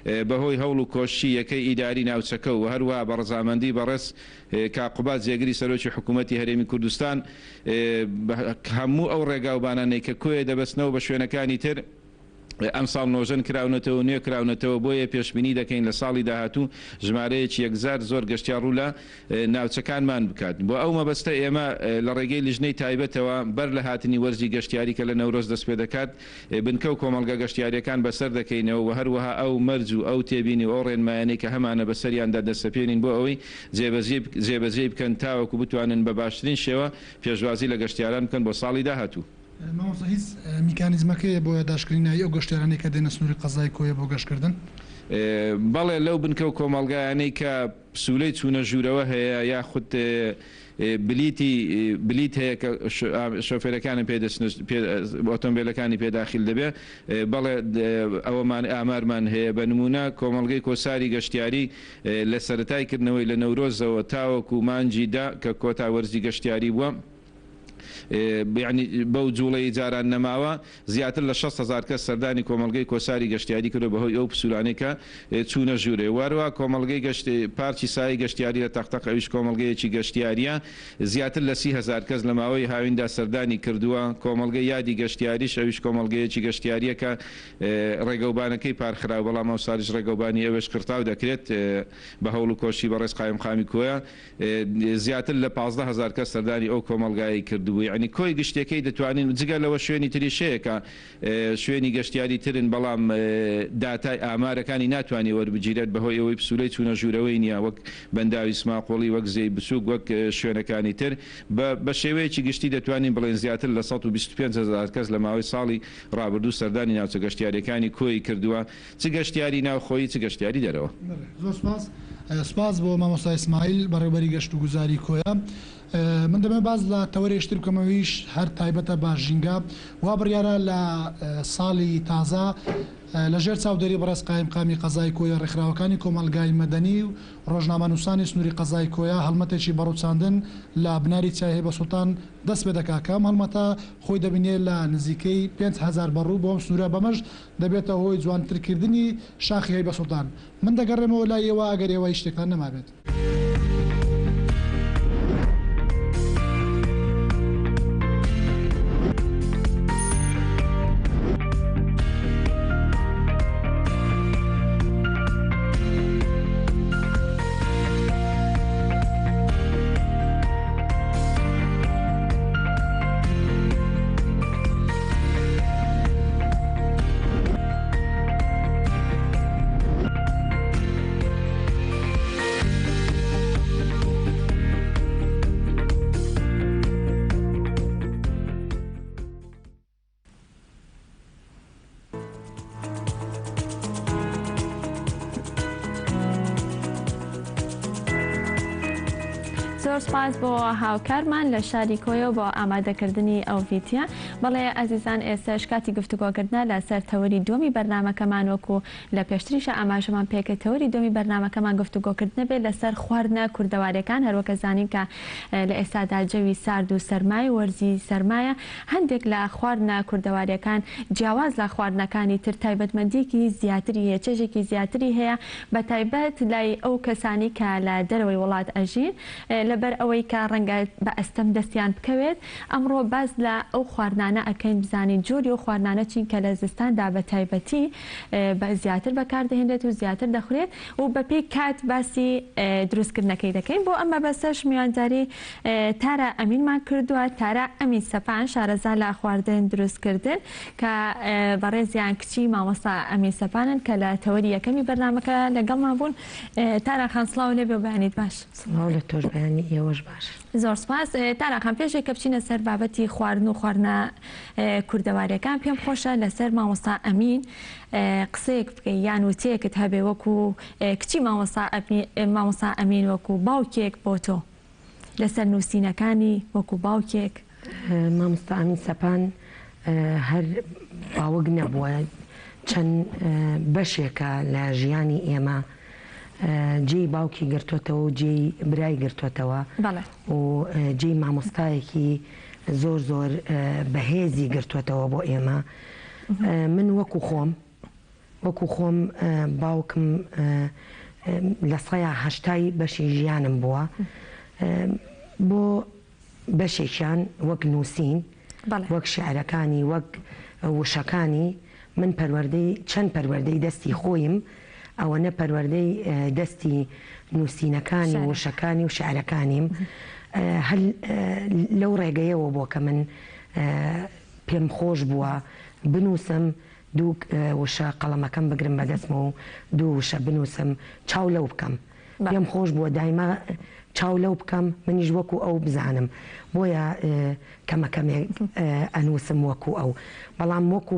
S9: بەهۆی هەوڵ و کۆشی یەکەی ئیداری ناوچەکە و هەروە بە ڕزامەندی بەڕێز کاقوبات جێگری سەرۆکی حکوومەتی هەرێمی کوردستان هەموو ئەو ڕێگاوبانانەی کە کۆیە دەبەستنەوە بە شوێنەکانی تر ئەم ساڵ نۆژەن کراونەتەوە نوێ کراونەتەوە بۆیە پێشبینی دەکەین لە ساڵی داهاتوو ژمارەیەکی یەکزار زۆر گەشتیار ڕوو لە ناوچەکانمان بکات بۆ ئەو مەبەستە ئێمە لە ڕێگەی لیژنەی تایبەتەوە بەر لە هاتنی وەرزی گەشتیاری کە لە نەورۆز دەست پێ دەکات بنکە و کۆمەڵگە گەشتیاریەکان بەسەر دەکەینەوە و هەروەها ئەو مەرج و ئەو تێبینی و ئەو ڕێنمایانەی کە هەمانە بەسەریاندا دەستەپێنین بۆ ئەوەی جێبەجێ بکەن تاوەکو بتوانن بە باشترین شێوە پێشوازی لە گەشتیاران بکەن بۆ ساڵی داهاتوو.
S8: مامۆستا هیچ میکانیزمەکەیە بۆ داشکردنی ئەو گەشتیارانەی کە دێنە سنووری قەزای کۆیە بۆ گەشتکردن؟
S9: بەڵێ لەو بنکە و کۆمەڵگایانەی کە پسولەی چوونە ژوورەوە هەیە یاخود بلیت هەیە کە شۆفێرەکانی ئۆتۆمبیلەکانی پێداخل دەبێ بەڵێ ئەوەمان ئامارمان هەیە بە نمونە کۆمەڵگەی کۆساری گەشتیاری لە سەرەتایکردنەوەی لە نەورۆزەوە تاوەکو مانجیدا کە کۆتا وەرزی گەشتیاری بووە یعنی بەو جوڵەی جاران نەماوە زیاتر لە 6,000 کەس سەردانی کۆمەڵگەی کۆساری گەشتیاری کردو بەهۆی ئەو پسوولانەی کە چوونە ژوورێ واروە کۆمەڵگەی پارچی سایی گەشتیاری لە تەختەق ئەویش کۆمەڵگەیەکی گەشتیاریە زیاتر لە 30,000 کەس لە ماوەی هاویندا سەردانی کردووە کۆمەڵگەی یادی گەشتیاریش ئەویش کۆمەڵگەیەکی گەشتیاریە کە ڕێگەوبانەکەی پارخراو بەڵام ئەو ساریش ڕێگەوبانی ئەوەش کرتاو دەکرێت بە هەوڵ و کۆشی بەڕێز قایم خامی کۆیە زیاتر لە 15,000 کەس سەردانی ئەو کۆمەڵگایی کردبوو ینی کۆی گشتەکەی دەتوانین جگە لەوە شوێنی تریشەیەکە شوێنی گەشتیاری ترن بەڵام داتای ئامارەکانی ناتوانانی وەربگیرێت بەهۆی ئەوەی پسوولەی چوونە ژوورەوەی نییە وەک بەنداوی سماقۆڵی وەک زەی بچووک وەک شوێنەکانی تر بە شێوەیەکی گشتی دەتوانین بڵێن زیاتر لە 125,000 کەس لە ماوەی ساڵی ڕابردوو سەردانی ناوچە گەشتیاریەکانی کۆی کردووە چ گەشتیاری ناوخۆیی چ گەشتیاری دەرەوە.
S8: زۆر سپاس بۆ مامۆستا ئیسماعیل بەڕێوەبەری گەشت و گوزاری کۆیە. من دەمە باز لە تەوەرێشتر بکەمەوەیش هەر تایبەتە باژینگە وا بڕیارە لە ساڵی تازە لەژێر چاودێری بەڕێز قایم خامی قەزای کۆیە ڕێکخراوەکانی کۆمەلگای مەدەنی و ڕۆژنامەنووسانی سنووری قەزای کۆیە هەڵمەتێکی بەڕووچاندن لە بناری چای هەیبە سوڵتان دەست پێ دەکاکەم هەڵمەتە خۆی دەبینێت لە نزیکەی 5,000 بەڕوو بۆم سنوورە بەمەش دەبێتە هۆی جوانترکردنی شاخی هەیبە سوڵتان من دەگەڕێمەوە لای ئێوە ئەگەر ئێوە شتێکان نەمابێت.
S1: زۆر سپاس بۆ هاوکارمان لە شاری کۆیە بۆ ئامادەکردنی ئەو ڤیدیۆ. بەڵێ ئەزیزان ئێستاش کاتی گفتوگۆکردنا لەسەر تەوەری دومی بەرنامەکەمان وەکو لە پێشتریشە ئاماژەمان پێکە تەوەری دومی بەرنامەکەمان گفتوگۆکردنە بێت لەسەر خواردنە کوردەوارەکان هەروەکە زانین کە لە ئێستادا جەوی سارد و سەرمای وەرزی سەرمایە هەندێک لە خواردنە کوردەوارەکان جیاواز لە خواردنەکانی تر تایبەتمەندێکی زیاتری هەیە چێژێکی زیاتری هەیە بە تایبەت لای ئەو کەسانی کە لە دەرەوەی وڵات ئەژین لەبەر ئەوەی کە ڕەنگە بە ئەستەم دەستیان بکەوێت ئەمڕۆ باز لە ئەو خواردنانە ئەکەین بزانین جۆری و خواردنانە چین کە لە زستاندا بە تایبەتی بە زیاتر بەکاردەهێنرێت و زیاتر دەخورێت و بەپێی کات باسی دروستکردنەکەی دەکەین بۆ ئەمە بەسەرش میوانداری تارە ئەمینمان کردووە تارە ئەمین سەپان شارەزا لە خواردن دروستکردن کە بەڕێزیان کچی مامۆستا ئەمین سەپانن کە لە تەوەری یەکەمی بەرنامەکە لەگەڵمان بوون. تارە خان سڵاو لێ بێ بەیانیت باش.
S10: سڵاو لە تۆش بەیانی ئێوەش باش.
S1: زۆر سپاس. تارە خان پێشێک کە بچینە سەر بابەتی خواردن و خواردنە کوردەوارەکان پێم خۆشە لەسەر مامۆستا ئەمین قسەیەک بکەی یان وتەیەکت هەبێ وەکو کچی مامۆستا ئەمین وەکو باوکێک بۆ تۆ لەسەر نووسینەکانی وەکو باوکێک.
S10: مامۆستا ئەمین سەپان هەر باوەک نەبووە چەند بەشێکە لە ژیانی ئێمە جێی باوکی گرتوتەوە و جێی برای گرتوتەوە و جێی مامۆستایەکی زۆر زۆر بەهێزی گرتوتەوە بۆ ئێمە. من وەکو خۆم باوکم لە سەیە هەشتای بەشی ژیانم بووە بۆ بەشێکیان وەک نووسین وەک شعرەکانی وەک وشەکانی من چەند پەروەردەی دەستی خۆیم ئەوەنە پەروەردەی دەستی نووسینەکانی وشەکانی و شعرەکانیم هەل لەو ڕێگەیەوە بۆ کە من پێم خۆش بووە بنووسم دوو وشە قەڵەمەکەم بگرم بەدەستمە و دوو وشە بنووسم چاو لەو بکەم پێم خۆش بووە دایما چاو لەو بکەم منیش وەکو ئەو بزانم بۆیە کەمەکەمێک ئەنووسم وەکو ئەو بەڵام وەکو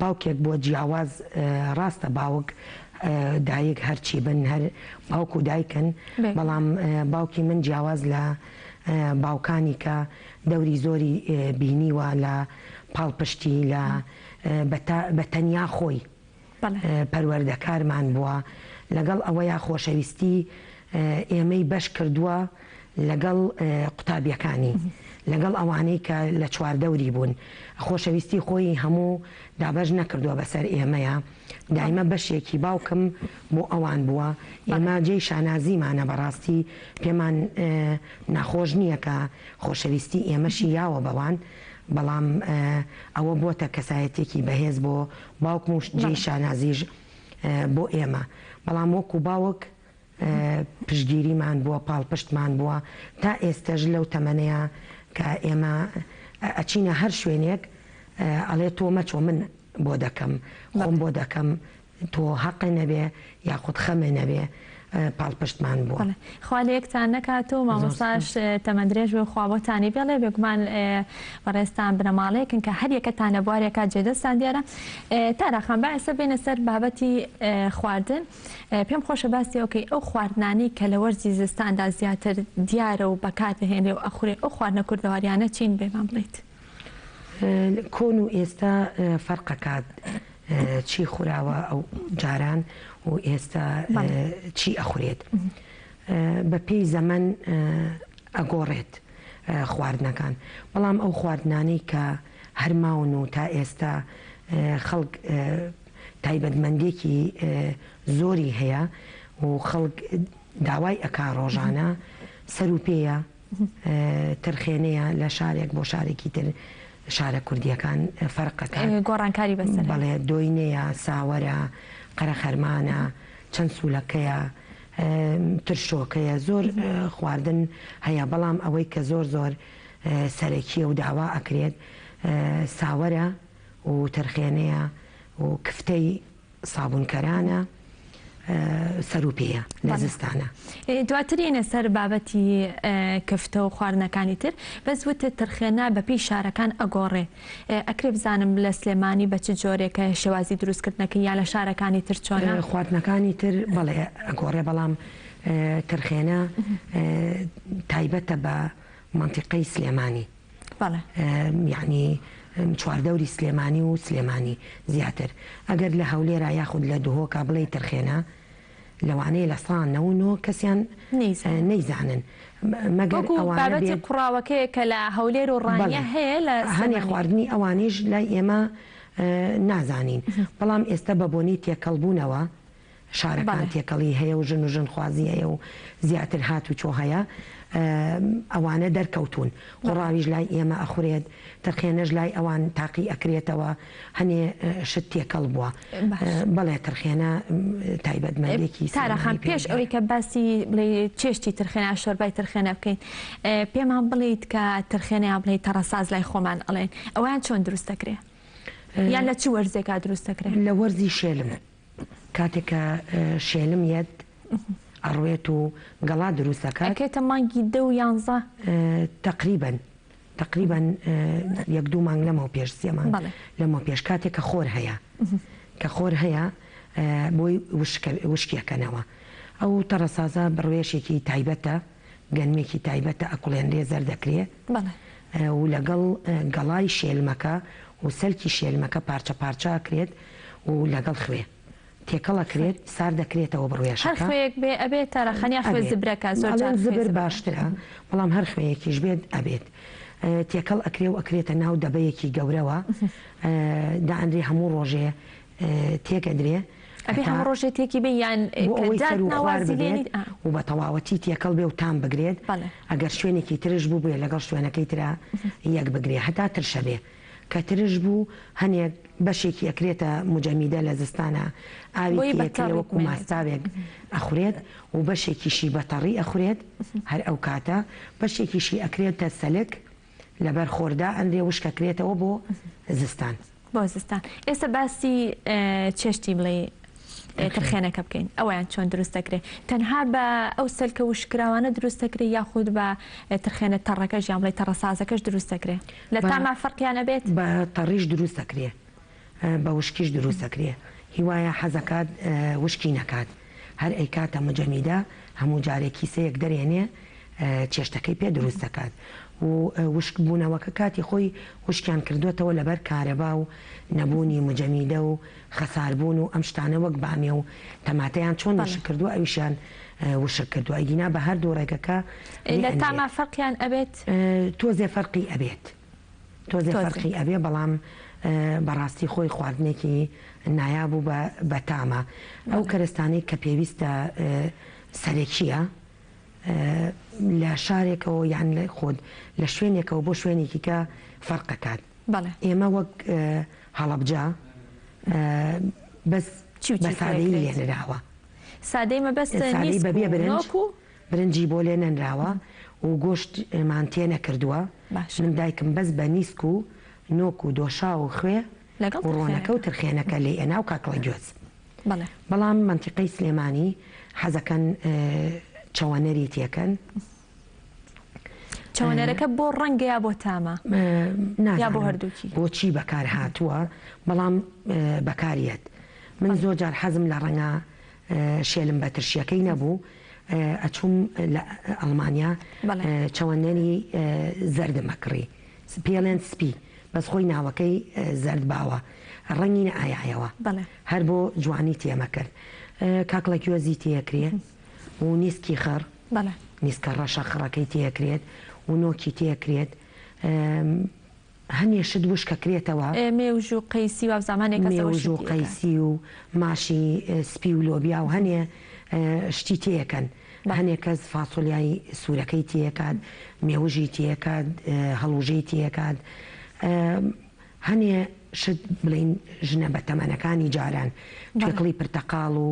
S10: باوکێک بۆ جیاواز ڕاستە باوک دایک هەرچی بن هەر باوک و دایکن بەڵام باوکی من جیاواز لە باوکانی کە دەوری زۆری بینیوە لە پاڵپشتی لە بەتەنیا خۆی پەروەردەکارمان بووە لەگەڵ ئەوەیە خۆشەویستی ئێمەی بەش کردووە لەگەڵ قوتابیەکانی لەگەڵ ئەوانەی کە لە چواردەوری بوون خۆشەویستی خۆی هەموو دابەش نەکردووە بەسەر ئێمەیە دایمە بەشێکی باوکم بۆ ئەوان بووە ئێمە جێی شانازیمانە بەڕاستی پێمان ناخۆش نییە کە خۆشەویستی ئێمەشی یاوە بەوان بەڵام ئەوە بۆتە کەسایەتێکی بەهێز بۆ باوکم و جێی شانازیش بۆ ئێمە بەڵام وەکو باوک پشتگیریمان بووە پاڵپشتمان بووە تا ئێستەژ لەو تەمەنەیە کە ئێمە ئەچینە هەر شوێنێک ئەڵێ تۆ مەچۆ من بۆ دەکەم خۆم بۆ دەکەم تۆ حەقی نەبێ یاخود خەمێ نەبێ پاڵپشتمان بووە.
S1: خوا لە یەکتان نەکاتەوە مامۆستاش تەمەندرێژ بێ خوا بۆتانی بێڵێ بێگومان بەڕێستان بنەماڵەیەکن کە هەر یەکەتانە بوارێکا جێدەستان دیارە. تاراخان بەئسە بێنە سەر بابەتی خواردن پێم خۆشە باسی ئەوکەی ئەو خواردنانی کە لە وەرزی زستاندا زیاتر دیارە و بەکاتدەهێنێ و ئەخورێ ئەو خواردنە کوردەواریانە چین بێمان بڵێیت.
S10: کۆن و ئێستا فەرقەکات چی خوراوە ئەو جاران و ئێستا چی ئەخورێت بە پێی زەمەن ئەگۆڕێت خواردنەکان بەڵام ئەو خواردنانەی کە هەرماون و تا ئێستا خەڵک تایبەتمەندێکی زۆری هەیە و خەڵک داوای ئەکا ڕۆژانە سەر و پێیە ترخێنەیە لە شارێک بۆ شارێکی تر شارە کوردیەکان فەرقەکان
S1: گۆڕانکاری بەسەر
S10: بەڵێ دۆینەیە ساوەرە قەرە خەرمانە چەند سوولەکەیە ترشۆکەیە زۆر خواردن هەیە بەڵام ئەوەی کە زۆر زۆر سەرەکیە و داوا ئەکرێت ساوەرە و ترخێنەیە و کفتەی سابونکەرانە سەر و پێیە لە زستانە.
S1: دواترینە سەر بابەتی کفتە و خواردنەکانی تر بەس وتە ترخێنە بەپی شارەکان ئەگۆڕێ ئەکرێ بزانم لە سلێمانی بە چ جۆرێکە شێوازی دروستکردنەکە یا لە شارەکانی تر چۆنە
S10: خواردنەکانی تر بەڵێ ئەگۆڕێ بەڵام ترخێنە تایبەتە بە منطقەی سلێمانی یعنی چواردەوری سلێمانی و سلێمانی زیاتر ئەگەر لە هەولێرا یاخود لە دهۆکا بڵێ ترخێنە لەوانەیە لە سانەوەنەوە کەسیان نەیزانن مەگەر
S1: بابەتی قوڕاوەکەیە کە لە هەولێر و ڕانیە هەیە لە
S10: هەنێ خواردنی ئەوانەیش لای ئێمە نازانین بەڵام ئێستا بە بۆنی تێکەڵبوونەوە شارەکان تێکەڵی هەیە و ژن و ژنخوازی هەیە و زیاتر هات و چۆ هەیە ئەوانە دەرکەوتون قوڕاویش لای ئێمە ئەخورێت ترخێنەش لای ئەوان تاقی ئەکرێتەوە هەنێ شت تێکەڵ بووە بەڵێ ترخێنە تایبەتمەندێکی
S1: تاراخان پێش ئەوەی کە باسی بڵێ چێشتی ترخێنە شۆربای ترخێنە بکەین پێمان بڵیت کە ترخێنەیان بڵێ تەڕەساز لای خۆمان ئەڵێن ئەویان چۆن دروست دەکرێت یان لە چی وەرزێکا دروست دەکرێت
S10: لە وەرزی شێلم کاتێکە شێلم یەت ئەڕوێت و گەڵا دروستەکە
S1: ئەکێتە مانگی 10 و 11
S10: تقریبا 1-2 مانگ لەمەوە پێش سێمان لەمە پێش کاتێککە خۆر هەیە کە خۆر هەیە بۆی وشکیەکەنەوە ئەو تەڕەسازە بڕوێشێکی تایبەتە گەنمێکی تایبەتە ئەکوڵێنرێ زەر دەکرێت و لەگەڵ گەڵای شێلمەکە و سەلکی شێلمەکە پارچە پارچە ئەکرێت و لەگەڵ خوێ تێکەڵەکرێت سار دەکرێتەوە بڕوێشەکە
S1: بێ ئەبێت تاراخەنیا خوێ زبرەکە
S10: زبر باشترە بەڵام هەر خوێیەکیش بێت ئەبێت تێکەڵ ئەکرێ و ئەکرێتە ناو دەبەیەکی گەورەوە دائەندێ هەموو ڕۆژێ تێکەدرێ
S1: هەموو ڕۆژێتێکی بێ یان
S10: و بە تەواوەتی تێکەڵ بێ و تام بگرێت ئەگەر شوێنێکی ترش بوو بێ لەگەڵ شوێنەکەی ترا یەک بگرێ هەتا ترشە بێ کە ترش بوو هەنێک بەشێکی ئەکرێتە مجەمیدە لە زستانە ئاوی وەکو ماستاوێک ئەخورێت و بەشێکیشی بەتەڕی ئەخورێت هەر ئەو کاتە بەشێکیشی ئەکرێتە سەلک لەبەر خۆردا ئەندێ وشکەکرێتەوە بۆ زستان
S1: ئێستا باسی چێشتی بڵێ ترخێنەکە بکەین ئەویان چۆن دروست دەکرێت تەنها بە ئەو سەلکە وشکراوانە دروست دەکرێت یاخود بە ترخێنە تەڕەکەش یان بڵێ تەڕەسازەکەش دروست دەکرێت لە تاما فەرقیانە بێت
S10: بە تەڕیش دروست دەکرێت بە وشکیش دروست دەکرێت هیوایە حەزەکات وشکی نەکات هەر ئەی کاتە مجەمیدە هەموو جارێکی سەیەک دەرێنێ چێشتەکەی پێ دروست دەکات و وشک بوونەوەکە کاتی خۆی وشکیان کردوێتەوە لەبەر کارەبا و نەبوونی مجەمیدە و خەساربوون و ئەم شتانە وەک بامێ و تەماتەیان چۆن وشک کردووە ئەویشیان وشک کردووە ئەیگینا بە هەردوو ڕێگەکە
S1: لە تاما فەرقیان ئەبێت
S10: تۆزێ فەرقی ئەبێت تۆزێ فەرقی ئەبێ بەڵام بەڕاستی خۆی خواردنێکی نایابوو بە تامە ئەو کەرستانی کە پێویستە سەرێکیە لە شارێکەوە یان لە خۆت لە شوێنێکەوە بۆ شوێنێکی کە فەرقەکات ئێمە وەک هەڵەبجا بەس بە سادەی لێنراوە
S1: سادەی مەبەستە
S10: بەبێ برنجی بۆ لێ نەنراوە و گۆشتمان تێ نەکردووە من دایکم بەس بە نیسک و نۆک و دۆشا و خوێ و ڕۆنەکە و ترخێنەکە لێ ئەنا و کاکڵە گوێز بەڵام منتیقەی سلێمانی حەزەکەن چەوەنەری تێکەن
S1: چەوەنەرەکە بۆ ڕەنگە یا بۆ تامە یا بۆ هەردووکی
S10: بۆچی بەکار هاتووە بەڵام بەکاریەت من زۆر جار حەزم لە ڕەنگە شێلم بە ترشیەکەی نەبوو ئەچووم لە ئەڵمانیا چەوەنەری زەردمەکڕی پێڵێن سپی بەس خۆی ناوەکەی زەرد باوە ڕەنگی نەئایایەوە هەر بۆ جوانی تێمە کرد کاکڵە گوێزی تێکرێ و نیسکی خەڕ نیسکە ڕەشە خڕەکەی تێکرێت و نۆکی تێکرێت هەنێشت وشکەکرێتەوە
S1: مێوژ و قەیسی و زمانێک
S10: و قەیسی و ماشی سپی و لۆبیا و هەنێ شتی تێکەن هەنێک کەس فاسۆلیای سوورەکەی تێکات مێوژی تێکات هەڵوژەی تێکات هەنێ شت بڵین ژنە بە تەمەنەکانی جاران توێکڵی پرتەقاڵ و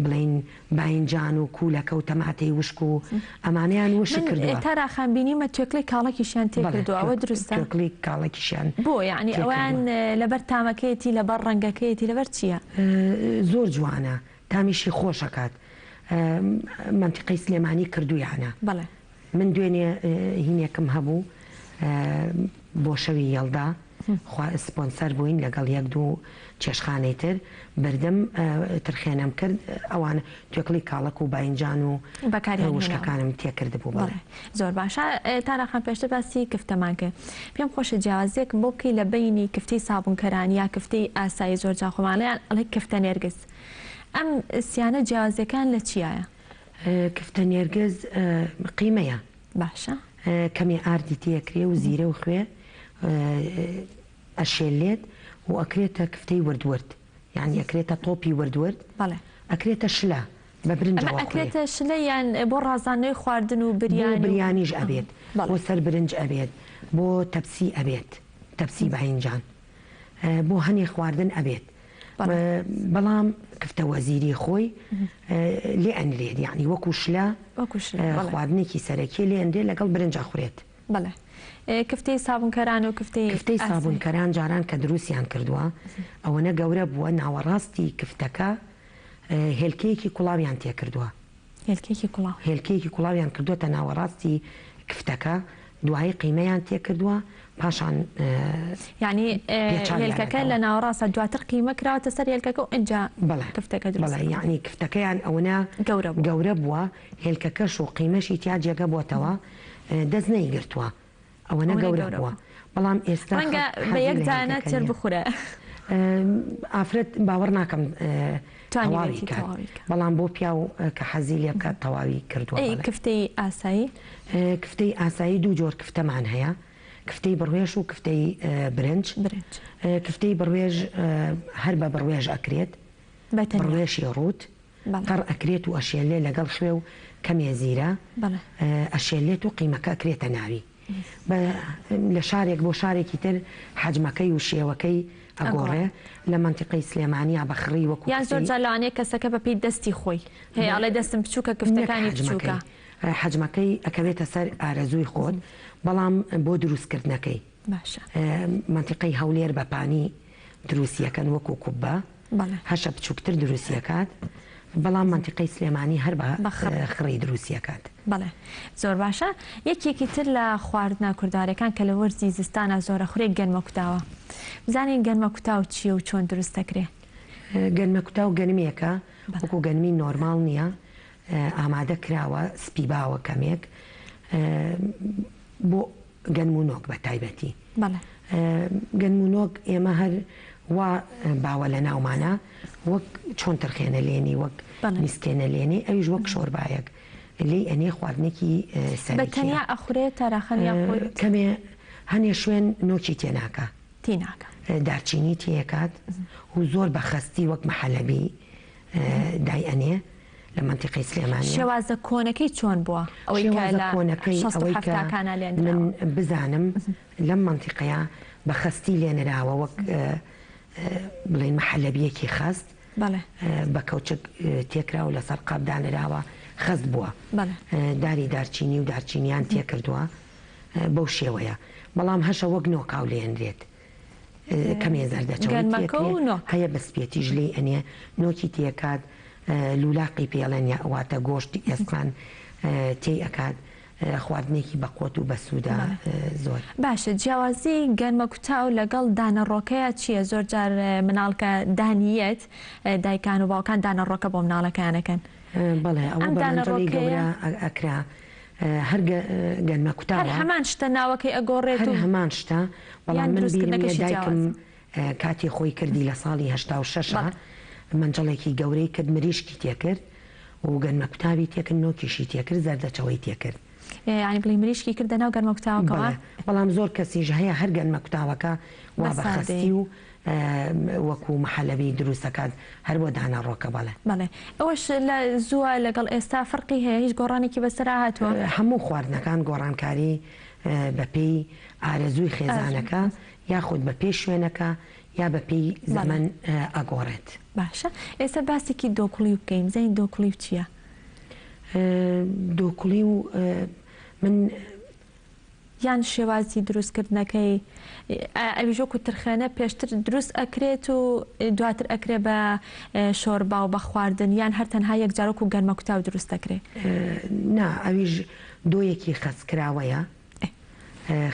S10: بڵین باینجان و کوولەکە و تەماتەی وشک و ئەمانیان وشک کردووە
S1: تاراخان بینیمە توێکڵی کاڵێکیشیان تێکردووە ئەوە دروستە
S10: توێکڵی کاڵێکیشیان
S1: بۆ یعنی ئەویان لەبەر تامەکەیەتی لەبەر ڕەنگەکەیەتی لەبەر چییە؟
S10: زۆر جوانە تامیشی خۆشەکات منتیقەی سلێمانی کردویانە
S1: بەڵێ
S10: من دوێنێ هینێکم هەبوو بۆ شەوی یەڵدا سپۆنسەر بووین لەگەڵ یەک دوو چێشخانەی تر بەردەم ترخێنم کرد ئەوانە توێکڵی کاڵک و باینجان و وشکەکانم تێکرد بوو بڵێ
S1: زۆر باشە تاراخان پێشتر باسی کفتەمان کرد پێم خۆشە جیاوازێک بۆ بکەی لە بینی کفتەی سابوونکەرانی یا کفتەی ئاسایی زۆر جا خۆماڵیان ئەڵێ کفتە نێرگز ئەم سیانە جیاوازەکان لە چیایە؟
S10: کفتە نێرگز قیمەیە
S1: باشە
S10: کەمی ئاردی تێکرێ و زیرە و خوێ ئەشێلێت و ئەکرێتە کفتەی وردورد یعنی ئەکرێتە تۆپی وردورد ئەکرێتە شلە بە
S1: ئەکرێتە شلە یان بۆ ڕازانەوەی خواردن و
S10: بریانیش ئەبێت بۆ سەر برنج ئەبێت بۆ تەپسی ئەبێت تەپسی باینجان بۆ هەنێ خواردن ئەبێت بەڵام کفتە وەزیری خۆی لێ ئەنرێت یعنی وەکو شلە خواردنێکی سەرەکی لێ ئەندێ لەگەڵ برنج ئەخورێت
S1: بەڵێ کفتەی سابوونکەران و
S10: کفتەی سابوونکەران جاران کە دروستیان کردووە ئەوەنە گەورە بووە ناوەڕاستی کفتەکە هێلکەیەکی کوڵاویان تێکردووە هێلکەیەکی کوڵاویان کردووەتە ناوەڕاستی کفتەکە دوایی قیمەیان تێکردووە پاشان
S1: یعنی هێلکەکە لە ناوەڕاستە دواتر قیمە کراوەتە سەر هێلکەکە و ئەنجا کفتەکە دروست
S10: یعنی کفتەکەیان ئەوەنە گەورە بووە هێلکەکەش و قیمەشی تیا جێگە بووەتەوە دەست نەیگرتووە ئەوەنە گەورە بووە بەڵام ئێستا
S1: بە یەک دانە تر بخورە
S10: ئافرەت باوەڕ ناکەم تەواوی کات بەڵام بۆ پیا و کە حەزی لێ بکات تەواوی کردووە
S1: کفتەی ئاسایی
S10: کفتەی ئاسایی دوو جۆر کفتەمان هەیە کفتەی بڕوێژ و کفتەی برنج کفتەی بڕوێژ هەر بە بڕوێژ ئەکرێت بڕوێشی ڕوت قەڕ ئەکرێت و ئەشێلێ لەگەڵ خوێ و کەمێ زیرە ئەشێلێت و قیمەکە ئەکرێتە ناوی لە شارێک بۆ شارێکی تر حەجمەکەی و شێوەکەی ئەگۆڕێ لە منتیقەی سلێمانیا بەخڕی وەکو
S1: یان زۆر جالانەیە کەسەکە بەپی دەستی خۆی هەیە ئەڵێ دەستم بچووکە کفتەکانی بچووکە
S10: حەجمەکەی ئەکەوێتە سەر ئارەزووی خۆت بەڵام بۆ دروستکردنەکەی منتیقەی هەولێر بەپانی دروستیەکەن وەکو کوبە هەشە بچووکتر دروستیەکات بەڵام منتیقەی سلێمانی هەر بە خڕی دروستیەکات
S1: بەڵێ زۆر باشە یەکێکی تر لە خواردنە کوردارەکان کە لە وەرزی زستانە زۆرە خورێک گەنمە کوتاوە بزانین گەنمە کوتاو چییە و چۆن دروست دەکرێ
S10: گەنمە کوتاو گەنمێکە وەکو گەنمی نۆرماڵ نییە ئامادە کراوە سپی باوە کەمێک بۆ گەنم و نۆک بە تایبەتی گەنم و نۆک ئێمە هەر وا باوە لە ناومانە وەک چۆن ترخێنە لێنی وەک میسکێنە لێنی ئەویش وەک شۆربایەک لێی ئەنێ خواردنێکی
S1: بەتەنیا ئەخورێت تاراخەنیا
S10: کەمێ هەنێ شوێن نۆکی تێناکە
S1: تیناکە
S10: دارچینی تێکات و زۆر بە خەستی وەک مەحەلەبی دای ئەنێ لە منتیقەی سلێمانی
S1: شێوازە کۆنەکەی چۆن بووە
S10: ئەوەی کۆنەکەی من بزانم لەم منتیقەیە بە خەستی لێنراوە وەک بڵێن مەحەلەبیەکی خەست بە کەوچک تێکرا و لەسەر قابدانراوە خەست بووە داری دارچینی و دارچینیان تێکردووە بەو شێوەیە بەڵام هەشە وەک نۆکاو لێنرێت کەمێ زەردەچەوە هەیە بەسپێتیژ لێ ئەنێ نۆکی تێکات لولاقی پێڵێن یا ئەواتە گۆشتی ئێسمان تێی ئەکات خواردنێکی بەقۆت و بەسوودا زۆر
S1: باشە جیاوازی گەنمە کوتاو لەگەڵ دانەڕۆکەیە چییە زۆر جار مناڵکە دانیەت دایکان و باوکان دانەڕۆکە بۆ مناڵەکانەکەن
S10: بەڵێ ئەوە بەڵی گەورە ئەکرا هەر گەنمە کوتاوە
S1: هەمان شتە ناوەکەی ئەگۆڕێت و
S10: هەمان شتە بەڵام من بیرمێ دایکم کاتی خۆی کردی لە ساڵی 86 منجڵێکی گەورەی کرد مریشکی تێکرد و گەنمە کوتاوی تێکرد نۆکیشی تێکرد زەردەچەوەی تێکرد
S1: ینی بڵی مریشکی کردە ناو گەنمە کوتاوەکەوە
S10: بەڵام زۆر کەسیش هەیە هەر گەنمە کوتاوەکە وا بەخەستی و وەکو مەحەلەبی دروستەکات هەر بۆ دانەڕۆکە بەڵێ
S1: بەڵێ ئەوەش لە زووە لەگەڵ ئێستا فەرقی هەیە هیچ گۆڕانێکی بەسەرا هاتووە
S10: هەموو خواردنەکان گۆڕانکاری بەپێی ئارەزووی خێزانەکە یاخود بە پێی شوێنەکە یا بەپێی زەمەن ئەگۆڕێت
S1: باشە ئێستا باسێکی دۆکڵی و بکەین زەین دۆکڵی و چییە؟
S10: دۆکڵی و من
S1: یان شێوازی دروستکردنەکەی ئەویژۆک و ترخێنە پێشتر دروست ئەکرێت و دواتر ئەکرێ بە شۆربا و بە خواردن یان هەر تەنها یەک جارۆک و گەنمە کوتاو دروست دەکرێت
S10: نا ئەویش دۆیەکی خەستکراوەیە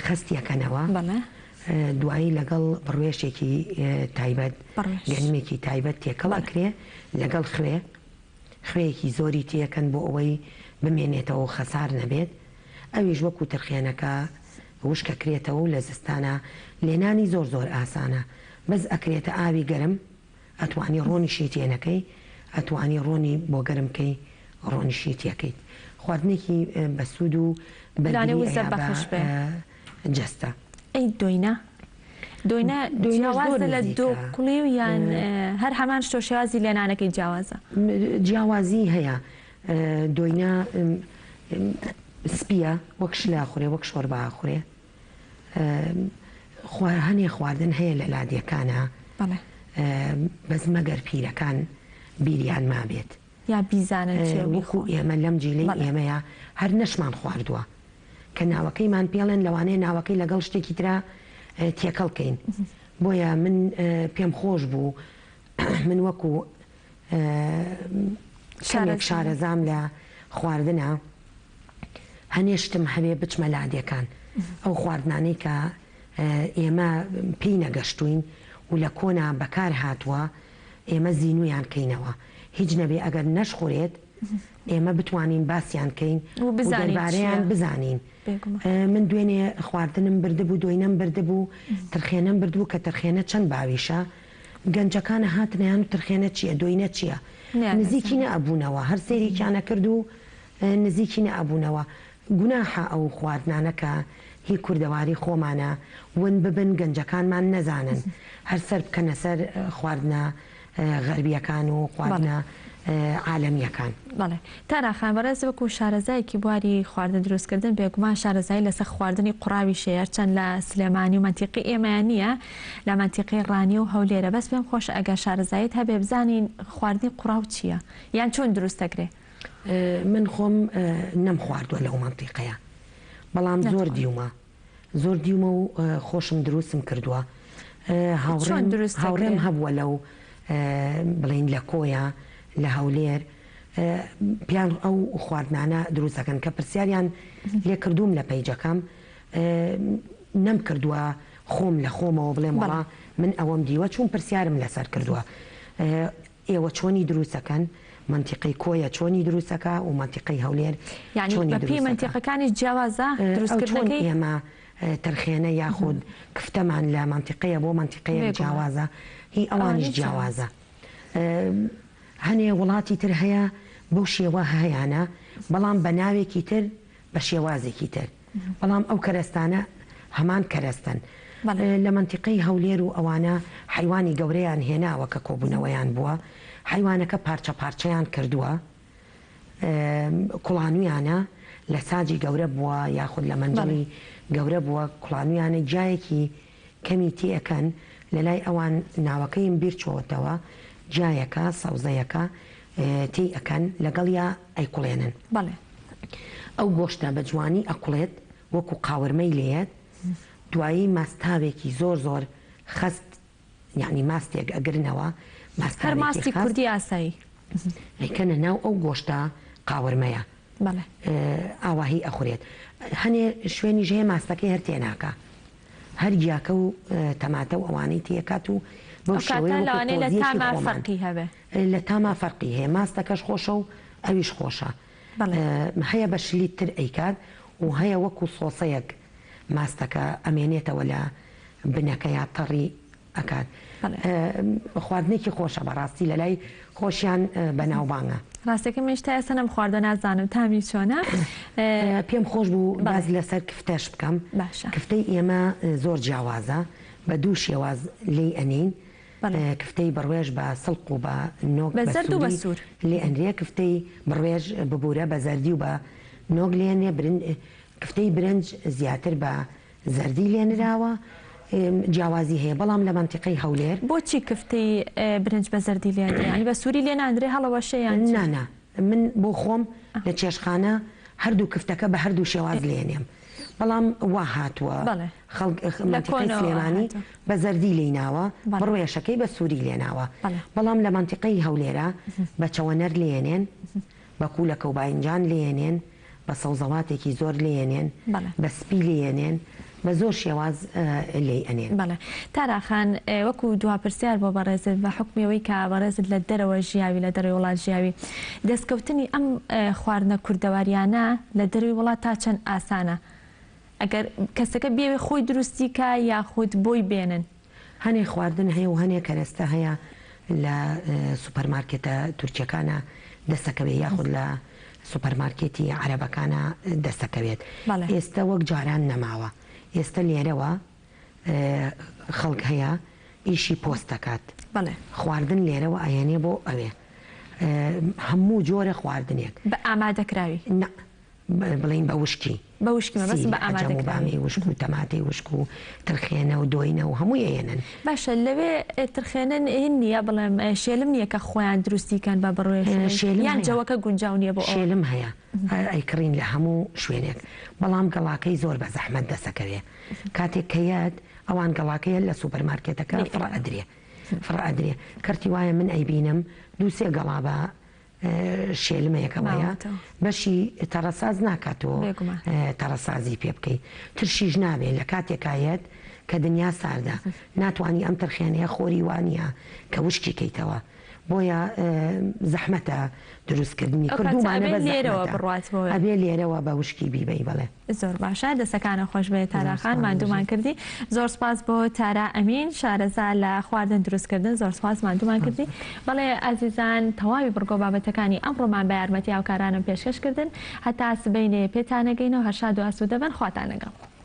S10: خەستیەکەنەوە دوایی لەگەڵ بڕوێشێکی تایبەت گەنمێکی تایبەت تێکەڵ ئەکرێ لەگەڵ خوێیەکی زۆری تێکەن بۆ ئەوەی بمێنێتەوە خەسار نەبێت ئەویش وەکو ترخێنەکە وشکەکرێتەوە و لە زستانە لێنانی زۆر ئاسانە بەس ئەکرێتە ئاوی گەرم ئەتوانی ڕۆنیشی تێنەکەی ئەتوانی ڕۆنی بۆ گەرمکەی ڕۆنیشی تێکەیت خواردنێکی بەسوود و جەستە.
S1: ئەی دوینە لە دۆکڵی و یان هەر هەمان شتۆ شێوازی لێنانەکەی جیاوازە
S10: جیاوازی هەیە دوینە سپیە وەک شلا خوڕێ وەک شۆربە خوڕێ هەنێ خواردن هەیە لە لادیەکانە بەس مەگەر پیرەکان بیریان مابێت
S1: یا بیزانن
S10: وەکو ئێمە لەم جیلەی ئێمەیە هەر نەشمان خواردووە کە ناوەکەیمان پێڵێن لەوانەیە ناوەکەی لەگەڵ شتێکی ترا تێکەڵکەین بۆیە من پێم خۆش بوو من وەکو شارەزام لە خواردنە هەنێشتم هەبێ بچمە لادیەکان ئەو خواردنانەی کە ئێمە پێی نەگەشتوین و لە کۆنا بەکار هاتووە ئێمە زیینویان کەینەوە هیچ نەبێ ئەگەر نەشخورێت ئێمە بتوانین باسییان کەین و دەربارەیان بزانین من دوێنێ خواردنم بردبوو دوینەم بردبوو ترخێنم بردبوو کە ترخێنە چەند باویشە گەنجەکانە هاتنیان و ترخێنە چییە دوینە چییە نزیکی نەئەبوونەوە هەر سێریکیانە کرد و نزیکی نەئەبوونەوە گوناحە ئەو خواردنانەکە هی کوردەواری خۆمانە ون ببن گەنجەکانمان نەزانن هەر سەر بکەنە سەر خواردنە غەربیەکان و خواردنە عالەمیەکان.
S1: بەڵێ تاراخان بەڕێز وەکو شارەزایەکی بواری خواردن دروستکردن بێگومان شارەزایی لەسەر خواردنی قوڕاوی شێر چەند لە سلێمانی و منتیقی ئێمەیان نییە لە منتیقی ڕانی و هەولێرە بەس پێم خۆش ئەگەر شارەزایت هەبێ بزانین خواردنی قوڕاو چییە یان چۆن دروستەکرێ
S10: من خۆم نەم خواردووە لەو منتیقەیە بەڵام زۆر دیومە و خۆشم دروستم کردووە هاوڕێم هەبووە لەو بڵین لە کۆیە لە هەولێر پیان ئەو خواردنانە دروستەکەن کە پرسیاریان لێ کردوم لە پەیجەکەم نەم کردووە خۆم لە خۆمەوە بڵێم وڵا من ئەوەم دیوە چون پرسیارم لەسەر کردووە ئێوە چۆنی دروستەکەن منتیقی کۆیە چۆنی دروستەکە و منتیقی هەولێر
S1: چۆنی منتیقەکانی جیاوازە دروستکردنەکەی
S10: ئێمە ترخێنە یاخود کفتەمان لە منتیقەیە بۆ منتیقەیە جیاوازە هی ئەوانیش جیاوازە هەنێ وڵاتی تر هەیە بەو شێوە هەیەە بەڵام بە ناوێکی تر بە شێوازێکی تر بەڵام ئەو کەرەستانە هەمان کەرەستن لە منتیقەی هەولێر و ئەوانە حیوانی گەورەیان هێناوە کە کۆبوونەوەیان بووە حیوانەکە پارچە پارچەیان کردووە کوڵانویانە لە ساجی گەورە بووە یاخود لە منجڵی گەورە بووە کوڵانویانە جایەکی کەمی تێەکەن لە لای ئەوان ناوەکەیم بیرچۆتەوە جایەکە سەوزەیەکە تی ئەەکەن لەگەڵ یا ئەیکوڵێنن ئەو گۆشتە بە جوانی ئەقوڵێت وەکو قاورمەی لێت دوایی ماستاوێکی زۆر خست یعنی ماستێک ئەگرنەوە
S1: هەر ماستی کوردی ئاسایی
S10: ئەیکەنە ناو ئەو گۆشتە قاورمەیە ئاواهی ئەخورێت هەنێ شوێنی ژێ ماستەکەی هەر تێناکە هەر گیاکە و تەماتە و ئەوانەی تێکات و لە تاما فەرقی هەیە ماستەکەش خۆشە و ئەویش خۆشە هەیە بە شلی تر ئەیکات و هەیە وەکو سۆسەیەک ماستەکە ئەمێنێتەوە لە بنەکە یا تەڕی ئەکات خواردنێکی خۆشە بەڕاستی لە لای خۆشیان بەناوبانگە
S1: ڕاستەکە منشتا ئێستا نەم خواردە نازانم تامی چۆنە
S10: پێم خۆش بوو باز لەسەر کفتەش بکەم کفتەی ئێمە زۆر جیاوازە بە دوو شێواز لێ ئەنین کفتەی بڕوێژ بە سڵق و بە نۆک
S1: بەسوور
S10: لێ ئەندرێ کفتەی بڕوێژ ببوورە بە زەردی و بە نۆک لێنێ کفتەی برنج زیاتر بە زەردی لێنراوە جیاوازی هەیە بەڵام لە منتیقەی هەولێر
S1: بۆچی کفتەی برنج بە زەردی لێنی بە سووری لێ ناندرێ هەڵەوە شەیان
S10: نانا من بۆ خۆم لە چێشخانە هەردوو کفتەکە بە هەردوو شێواز لێنێم بەڵام وا هاتووە منتیقەی سلێمانی بە زەردی لێناوە بڕوێشەکەی بە سووری لێناوە بەڵام لە منتیقەی هەولێرە بە چەوەنەر لێنێن بە کوولەکە و باینجان لێنێن بە سەوزەواتێکی زۆر لێنێن بە سپی لێنێن بە زۆر شێواز لێ ئەنێن.
S1: بەڵێ تاراخان وەکو دواپرسیار بۆ بەڕێزت بە حکمیەوەی کە بەڕێزت لە دەرەوە ژیاوی لە دەروی وڵات ژیاوی دەستکەوتنی ئەم خواردنە کوردەواریانە لە دەروی وڵات تا چەند ئاسانە ئەگەر کەسەکە بێوێ خۆی دروستی کە یاخود بۆی بێنن.
S10: هەنێک خواردن هەیە و هەنێک کەرەستە هەیە لە سوپەرمارکێتە تورکیەکانە دەستەکەوێت یاخود لە سوپەرمارکێتی عەرەبەکانە دەستەکەوێت. ئێستا وەک جاران نەماوە. ئێستا لێرەوە خەڵک هەیە ئیشی پۆست دەکات. خواردن لێرەوە ئەیانێ بۆ ئەوێ هەموو جۆرە خواردنێک
S1: بە ئامادەکراوی
S10: بڵین بە وشکی
S1: بە وشکی مەبەست بە ئامادەکراوی
S10: وشک و تەماتی وشک و ترخێنە و دۆینە و هەمووی ئێنن.
S1: باشە لەوێ ترخێنن نییە بڵێم شێلم نییە کە خۆیان دروستیکەن بە بڕێ یان جەوەکە گونجاو نییە بۆ
S10: شێلم هەیە ئەیکڕین لە هەموو شوێنێک بەڵام گەڵاکەی زۆر بە زەحمەت دەسەکەوێ کاتێک کەیەت ئەوان گەڵاکەیە لە سوپەرمارکێتەکە فڕئەدرێ کەرتی وایە من ئەیبینم دووسێ گەڵا بە شێلمەیەکەوەیە بەشی تەڕەساز ناکاتەوە تەڕەسازی پێ بکەیت ترشیش نابێت لە کاتێکایەت کە دنیا ساردا ناتوانانی ئەم ترخێنەیە خۆری وانە کە وشکی کەیتەوە بۆیە زەحمەتە دروستکردنی کردومانە ئەبێ لێرەوە بە وشکی بیبەی بڵێ.
S1: زۆر باشە دەسەکانە خۆش بێت تاراخان ماندوومان کردی زۆر سپاس بۆ تارا ئەمین شارەزا لە خواردن دروستکردن زۆر سپاس ماندوومان کردی. بەڵێ ئازیزان تەواوی بڕگۆ بابەتەکانی ئەمڕۆمان بە یارمەتی هاوکارانم پێشکەشکردن هەتا سبەینێ پێتانەگەینەوە هەرشاد و ئاسوودە بن خواتان لەگەڵ.